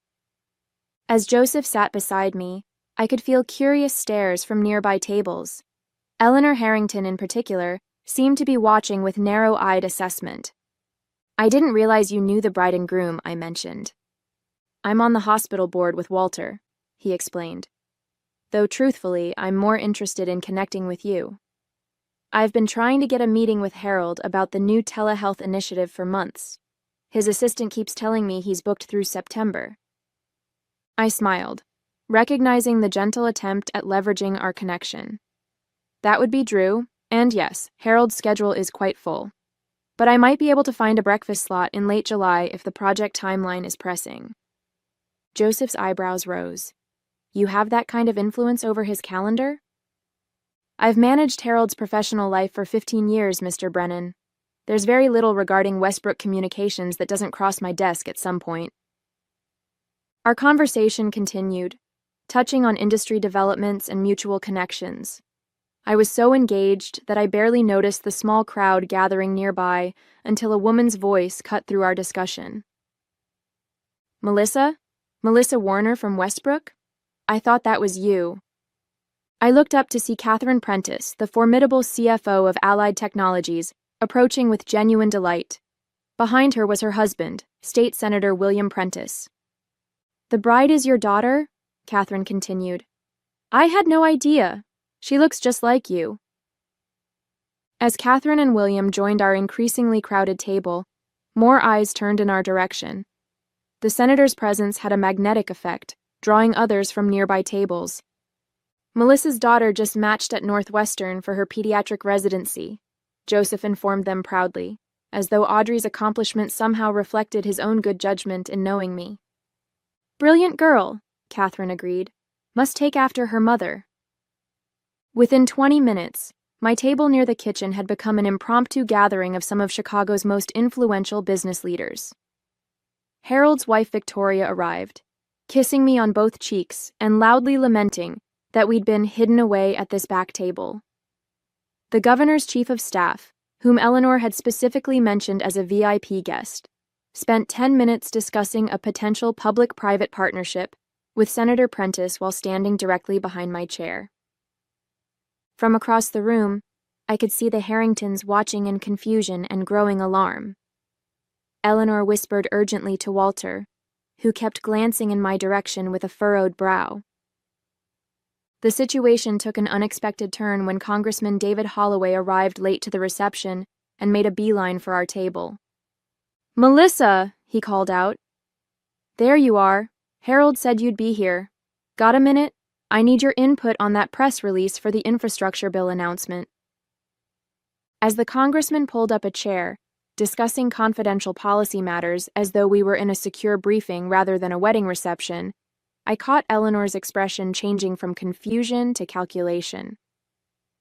As Joseph sat beside me, I could feel curious stares from nearby tables. Eleanor Harrington, in particular, seemed to be watching with narrow-eyed assessment. I didn't realize you knew the bride and groom, I mentioned. I'm on the hospital board with Walter, he explained. Though truthfully, I'm more interested in connecting with you. I've been trying to get a meeting with Harold about the new telehealth initiative for months. His assistant keeps telling me he's booked through September. I smiled, recognizing the gentle attempt at leveraging our connection. That would be Drew, and yes, Harold's schedule is quite full. But I might be able to find a breakfast slot in late July if the project timeline is pressing. Joseph's eyebrows rose. You have that kind of influence over his calendar? I've managed Harold's professional life for 15 years, Mr. Brennan. There's very little regarding Westbrook Communications that doesn't cross my desk at some point. Our conversation continued, touching on industry developments and mutual connections. I was so engaged that I barely noticed the small crowd gathering nearby until a woman's voice cut through our discussion. Melissa? Melissa Warner from Westbrook? I thought that was you. I looked up to see Catherine Prentice, the formidable CFO of Allied Technologies, approaching with genuine delight. Behind her was her husband, State Senator William Prentice. The bride is your daughter? Catherine continued. I had no idea. She looks just like you. As Catherine and William joined our increasingly crowded table, more eyes turned in our direction. The senator's presence had a magnetic effect, drawing others from nearby tables. Melissa's daughter just matched at Northwestern for her pediatric residency, Joseph informed them proudly, as though Audrey's accomplishment somehow reflected his own good judgment in knowing me. Brilliant girl, Catherine agreed. Must take after her mother. Within 20 minutes, my table near the kitchen had become an impromptu gathering of some of Chicago's most influential business leaders. Harold's wife Victoria arrived, kissing me on both cheeks and loudly lamenting that we'd been hidden away at this back table. The governor's chief of staff, whom Eleanor had specifically mentioned as a VIP guest, spent 10 minutes discussing a potential public-private partnership with Senator Prentice while standing directly behind my chair. From across the room, I could see the Harringtons watching in confusion and growing alarm. Eleanor whispered urgently to Walter, who kept glancing in my direction with a furrowed brow. The situation took an unexpected turn when Congressman David Holloway arrived late to the reception and made a beeline for our table. "Melissa," he called out. "There you are. Harold said you'd be here. Got a minute? I need your input on that press release for the infrastructure bill announcement." As the congressman pulled up a chair, discussing confidential policy matters as though we were in a secure briefing rather than a wedding reception, I caught Eleanor's expression changing from confusion to calculation.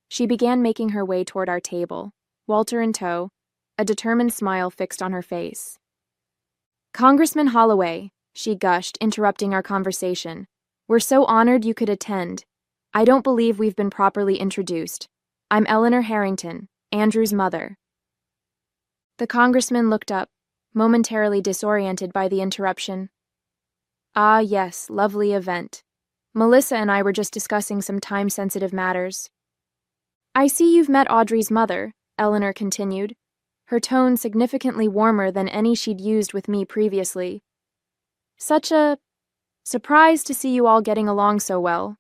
She began making her way toward our table, Walter in tow, a determined smile fixed on her face. "Congressman Holloway," she gushed, interrupting our conversation, "we're so honored you could attend. I don't believe we've been properly introduced. I'm Eleanor Harrington, Andrew's mother." The congressman looked up, momentarily disoriented by the interruption. "Ah, yes, lovely event. Melissa and I were just discussing some time-sensitive matters." "I see you've met Audrey's mother," Eleanor continued, her tone significantly warmer than any she'd used with me previously. "Such a surprise to see you all getting along so well."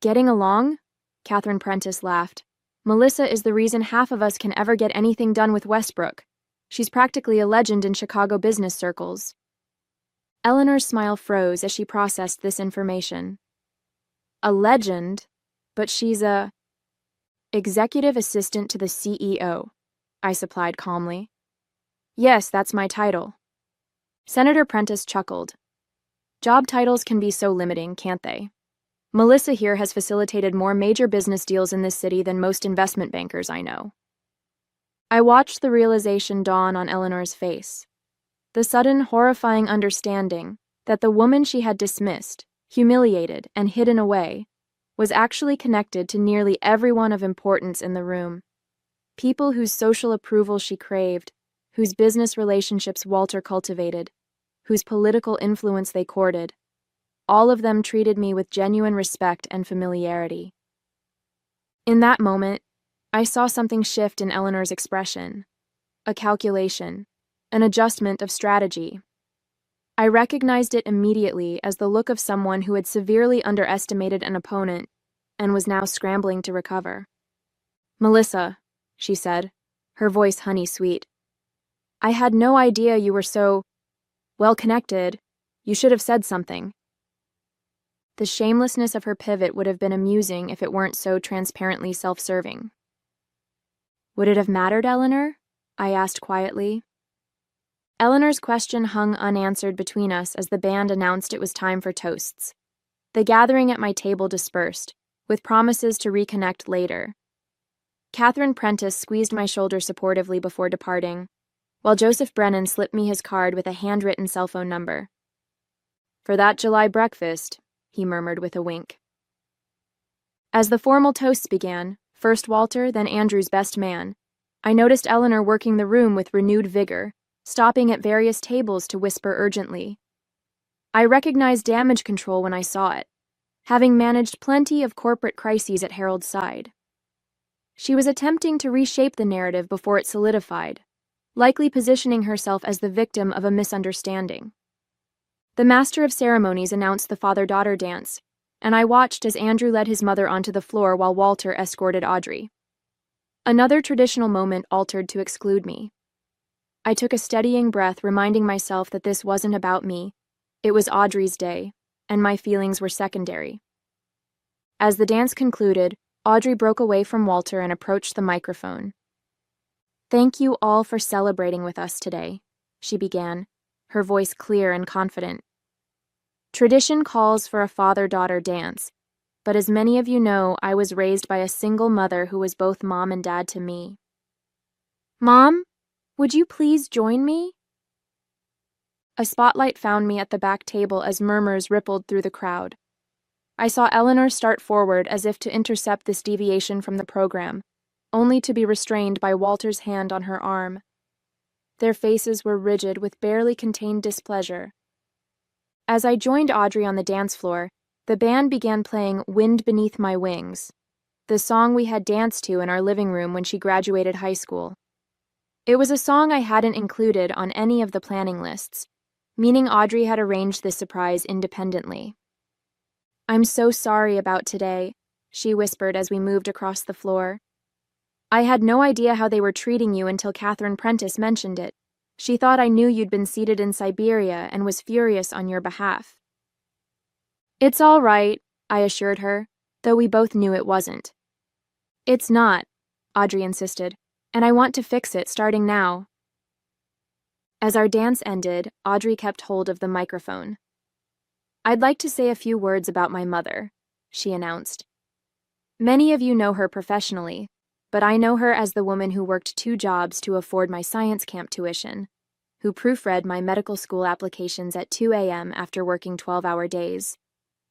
"Getting along?" Catherine Prentice laughed. "Melissa is the reason half of us can ever get anything done with Westbrook. She's practically a legend in Chicago business circles." Eleanor's smile froze as she processed this information. "A legend? But she's a executive assistant to the CEO," I supplied calmly. "Yes, that's my title." Senator Prentice chuckled. "Job titles can be so limiting, can't they? Melissa here has facilitated more major business deals in this city than most investment bankers I know." I watched the realization dawn on Eleanor's face. The sudden, horrifying understanding that the woman she had dismissed, humiliated, and hidden away was actually connected to nearly everyone of importance in the room. People whose social approval she craved, whose business relationships Walter cultivated, whose political influence they courted. All of them treated me with genuine respect and familiarity. In that moment, I saw something shift in Eleanor's expression. A calculation. An adjustment of strategy. I recognized it immediately as the look of someone who had severely underestimated an opponent and was now scrambling to recover. "Melissa," she said, her voice honey-sweet, "I had no idea you were so well-connected. You should have said something." The shamelessness of her pivot would have been amusing if it weren't so transparently self-serving. "Would it have mattered, Eleanor?" I asked quietly. Eleanor's question hung unanswered between us as the band announced it was time for toasts. The gathering at my table dispersed, with promises to reconnect later. Catherine Prentice squeezed my shoulder supportively before departing, while Joseph Brennan slipped me his card with a handwritten cell phone number. "For that July breakfast," he murmured with a wink. As the formal toasts began, first Walter, then Andrew's best man, I noticed Eleanor working the room with renewed vigor, stopping at various tables to whisper urgently. I recognized damage control when I saw it, having managed plenty of corporate crises at Harold's side. She was attempting to reshape the narrative before it solidified, likely positioning herself as the victim of a misunderstanding. The master of ceremonies announced the father-daughter dance, and I watched as Andrew led his mother onto the floor while Walter escorted Audrey. Another traditional moment altered to exclude me. I took a steadying breath, reminding myself that this wasn't about me. It was Audrey's day, and my feelings were secondary. As the dance concluded, Audrey broke away from Walter and approached the microphone. "Thank you all for celebrating with us today," she began, her voice clear and confident. "Tradition calls for a father-daughter dance, but as many of you know, I was raised by a single mother who was both mom and dad to me." "Mom? Would you please join me?" A spotlight found me at the back table as murmurs rippled through the crowd. I saw Eleanor start forward as if to intercept this deviation from the program, only to be restrained by Walter's hand on her arm. Their faces were rigid with barely contained displeasure. As I joined Audrey on the dance floor, the band began playing Wind Beneath My Wings, the song we had danced to in our living room when she graduated high school. It was a song I hadn't included on any of the planning lists, meaning Audrey had arranged this surprise independently. "I'm so sorry about today," she whispered as we moved across the floor. "I had no idea how they were treating you until Catherine Prentice mentioned it. She thought I knew you'd been seated in Siberia and was furious on your behalf." "It's all right," I assured her, though we both knew it wasn't. "It's not," Audrey insisted, "and I want to fix it starting now." As our dance ended, Audrey kept hold of the microphone. "I'd like to say a few words about my mother," she announced. "Many of you know her professionally, but I know her as the woman who worked 2 jobs to afford my science camp tuition, who proofread my medical school applications at 2 a.m. after working 12-hour days,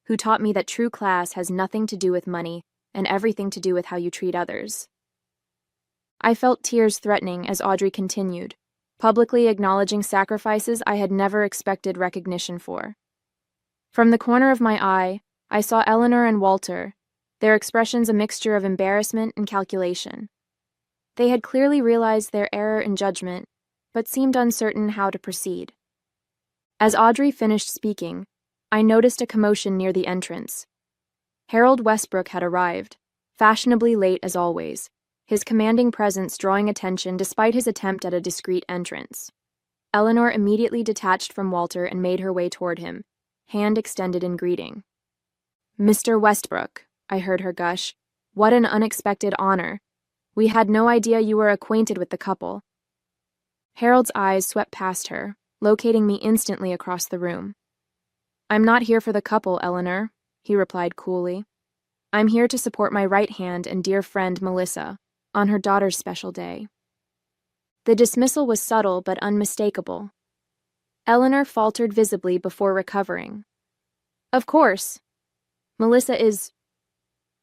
who taught me that true class has nothing to do with money and everything to do with how you treat others." I felt tears threatening as Audrey continued, publicly acknowledging sacrifices I had never expected recognition for. From the corner of my eye, I saw Eleanor and Walter, their expressions a mixture of embarrassment and calculation. They had clearly realized their error in judgment, but seemed uncertain how to proceed. As Audrey finished speaking, I noticed a commotion near the entrance. Harold Westbrook had arrived, fashionably late as always, his commanding presence drawing attention despite his attempt at a discreet entrance. Eleanor immediately detached from Walter and made her way toward him, hand extended in greeting. "Mr. Westbrook," I heard her gush, "what an unexpected honor. We had no idea you were acquainted with the couple." Harold's eyes swept past her, locating me instantly across the room. "I'm not here for the couple, Eleanor," he replied coolly. "I'm here to support my right hand and dear friend Melissa on her daughter's special day." The dismissal was subtle but unmistakable. Eleanor faltered visibly before recovering. "Of course. Melissa is...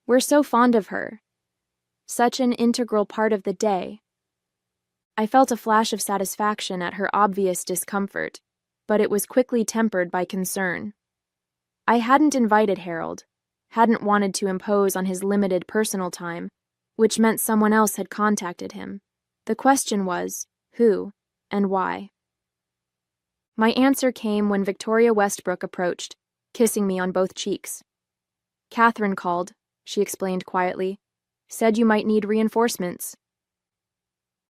We're so fond of her. Such an integral part of the day." I felt a flash of satisfaction at her obvious discomfort, but it was quickly tempered by concern. I hadn't invited Harold, hadn't wanted to impose on his limited personal time, which meant someone else had contacted him. The question was, who and why? My answer came when Victoria Westbrook approached, kissing me on both cheeks. "Catherine called," she explained quietly. "Said you might need reinforcements."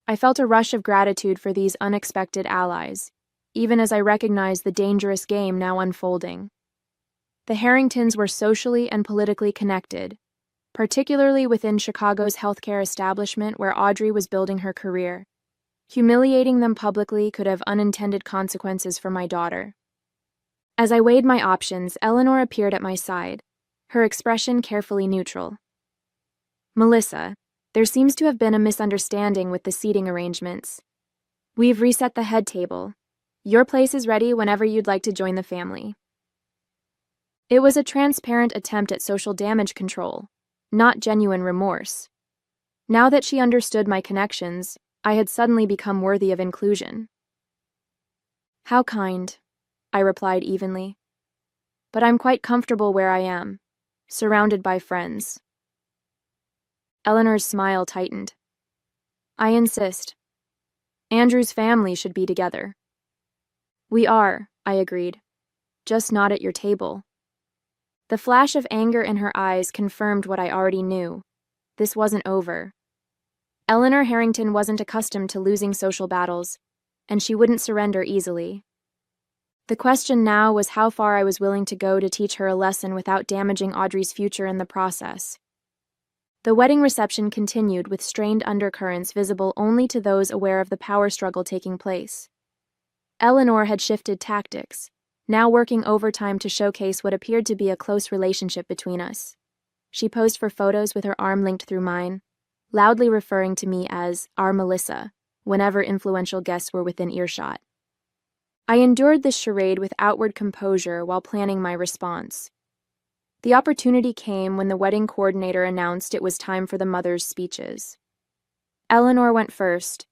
I felt a rush of gratitude for these unexpected allies, even as I recognized the dangerous game now unfolding. The Harringtons were socially and politically connected, particularly within Chicago's healthcare establishment where Audrey was building her career. Humiliating them publicly could have unintended consequences for my daughter. As I weighed my options, Eleanor appeared at my side, her expression carefully neutral. "Melissa, there seems to have been a misunderstanding with the seating arrangements. We've reset the head table. Your place is ready whenever you'd like to join the family." It was a transparent attempt at social damage control, not genuine remorse. Now that she understood my connections, I had suddenly become worthy of inclusion. "How kind," I replied evenly. "But I'm quite comfortable where I am, surrounded by friends." Eleanor's smile tightened. "I insist. Andrew's family should be together." "We are," I agreed. "Just not at your table." The flash of anger in her eyes confirmed what I already knew. This wasn't over. Eleanor Harrington wasn't accustomed to losing social battles, and she wouldn't surrender easily. The question now was how far I was willing to go to teach her a lesson without damaging Audrey's future in the process. The wedding reception continued with strained undercurrents visible only to those aware of the power struggle taking place. Eleanor had shifted tactics, now working overtime to showcase what appeared to be a close relationship between us. She posed for photos with her arm linked through mine, loudly referring to me as our Melissa whenever influential guests were within earshot. I endured this charade with outward composure while planning my response. The opportunity came when the wedding coordinator announced it was time for the mothers' speeches. Eleanor went first,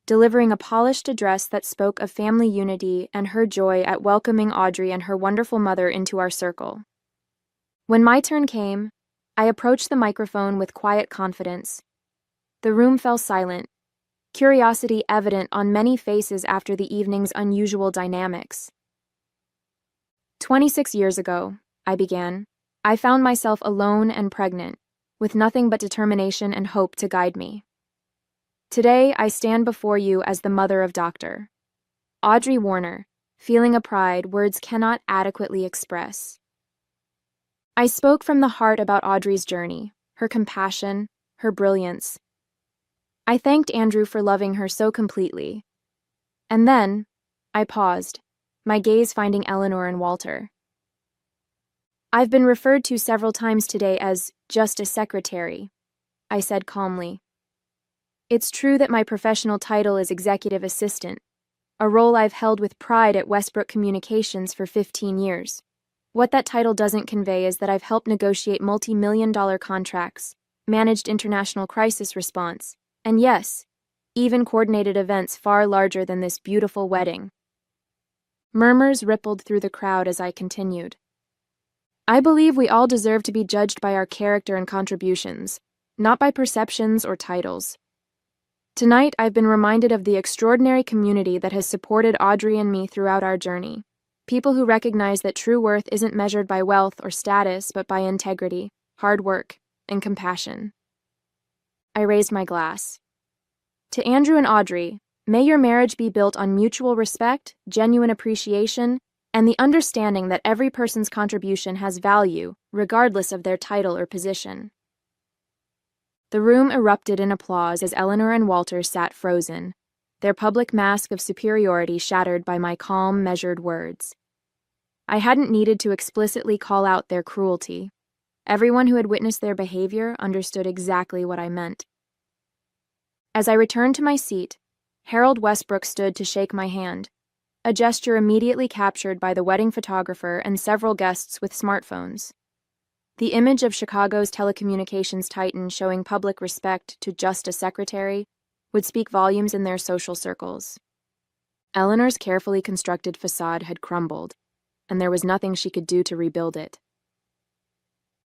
delivering a polished address that spoke of family unity and her joy at welcoming Audrey and her wonderful mother into our circle. When my turn came, I approached the microphone with quiet confidence. The room fell silent, curiosity evident on many faces after the evening's unusual dynamics. 26 years ago, I began, I found myself alone and pregnant, with nothing but determination and hope to guide me. Today, I stand before you as the mother of Dr. Audrey Warner, feeling a pride words cannot adequately express. I spoke from the heart about Audrey's journey, her compassion, her brilliance. I thanked Andrew for loving her so completely. And then, I paused, my gaze finding Eleanor and Walter. I've been referred to several times today as just a secretary, I said calmly. It's true that my professional title is executive assistant, a role I've held with pride at Westbrook Communications for 15 years. What that title doesn't convey is that I've helped negotiate multi-million-dollar contracts, managed international crisis response, and yes, even coordinated events far larger than this beautiful wedding. Murmurs rippled through the crowd as I continued. I believe we all deserve to be judged by our character and contributions, not by perceptions or titles. Tonight, I've been reminded of the extraordinary community that has supported Audrey and me throughout our journey. People who recognize that true worth isn't measured by wealth or status, but by integrity, hard work, and compassion. I raised my glass. To Andrew and Audrey, may your marriage be built on mutual respect, genuine appreciation, and the understanding that every person's contribution has value, regardless of their title or position. The room erupted in applause as Eleanor and Walter sat frozen, their public mask of superiority shattered by my calm, measured words. I hadn't needed to explicitly call out their cruelty. Everyone who had witnessed their behavior understood exactly what I meant. As I returned to my seat, Harold Westbrook stood to shake my hand, a gesture immediately captured by the wedding photographer and several guests with smartphones. The image of Chicago's telecommunications titan showing public respect to just a secretary would speak volumes in their social circles. Eleanor's carefully constructed facade had crumbled, and there was nothing she could do to rebuild it.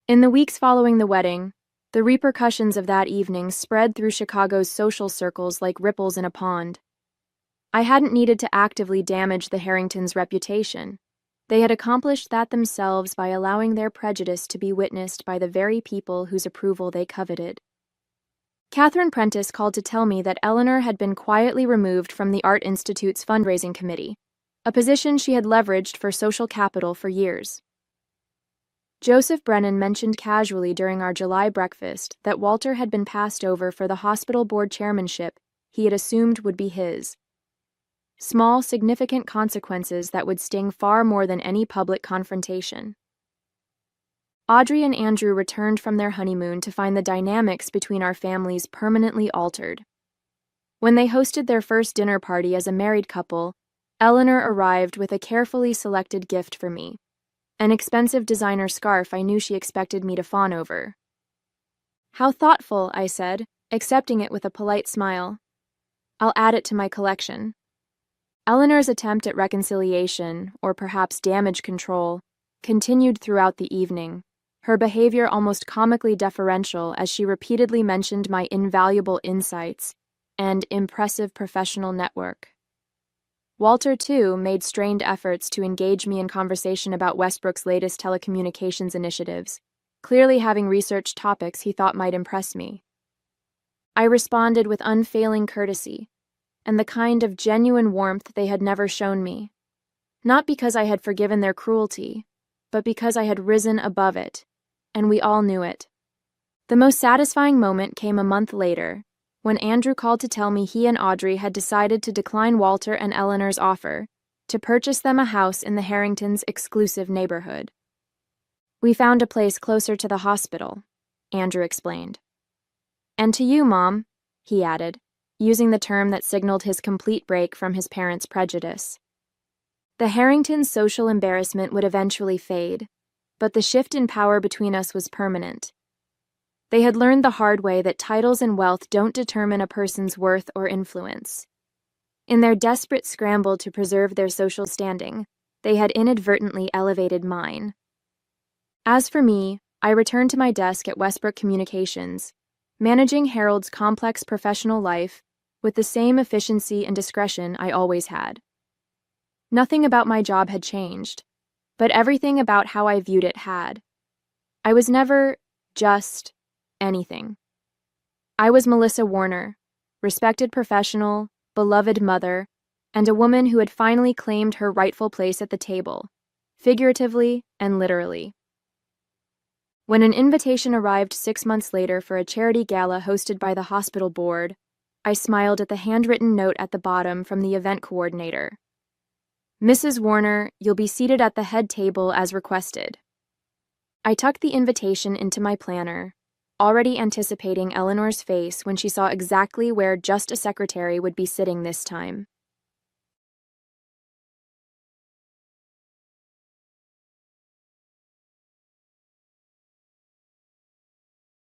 In the weeks following the wedding, the repercussions of that evening spread through Chicago's social circles like ripples in a pond. I hadn't needed to actively damage the Harringtons' reputation. They had accomplished that themselves by allowing their prejudice to be witnessed by the very people whose approval they coveted. Catherine Prentice called to tell me that Eleanor had been quietly removed from the Art Institute's fundraising committee, a position she had leveraged for social capital for years. Joseph Brennan mentioned casually during our July breakfast that Walter had been passed over for the hospital board chairmanship he had assumed would be his. Small, significant consequences that would sting far more than any public confrontation. Audrey and Andrew returned from their honeymoon to find the dynamics between our families permanently altered. When they hosted their first dinner party as a married couple, Eleanor arrived with a carefully selected gift for me, an expensive designer scarf I knew she expected me to fawn over. "How thoughtful," I said, accepting it with a polite smile. "I'll add it to my collection." Eleanor's attempt at reconciliation, or perhaps damage control, continued throughout the evening, her behavior almost comically deferential as she repeatedly mentioned my invaluable insights and impressive professional network. Walter, too, made strained efforts to engage me in conversation about Westbrook's latest telecommunications initiatives, clearly having researched topics he thought might impress me. I responded with unfailing courtesy, and the kind of genuine warmth they had never shown me, not because I had forgiven their cruelty, but because I had risen above it, and we all knew it. The most satisfying moment came a month later, when Andrew called to tell me he and Audrey had decided to decline Walter and Eleanor's offer to purchase them a house in the Harringtons' exclusive neighborhood. "We found a place closer to the hospital," Andrew explained. "And to you, Mom," he added, using the term that signaled his complete break from his parents' prejudice. The Harringtons' social embarrassment would eventually fade, but the shift in power between us was permanent. They had learned the hard way that titles and wealth don't determine a person's worth or influence. In their desperate scramble to preserve their social standing, they had inadvertently elevated mine. As for me, I returned to my desk at Westbrook Communications, managing Harold's complex professional life with the same efficiency and discretion I always had. Nothing about my job had changed, but everything about how I viewed it had. I was never just anything. I was Melissa Warner, respected professional, beloved mother, and a woman who had finally claimed her rightful place at the table, figuratively and literally. When an invitation arrived 6 months later for a charity gala hosted by the hospital board, I smiled at the handwritten note at the bottom from the event coordinator. "Mrs. Warner, you'll be seated at the head table as requested." I tucked the invitation into my planner, already anticipating Eleanor's face when she saw exactly where just a secretary would be sitting this time.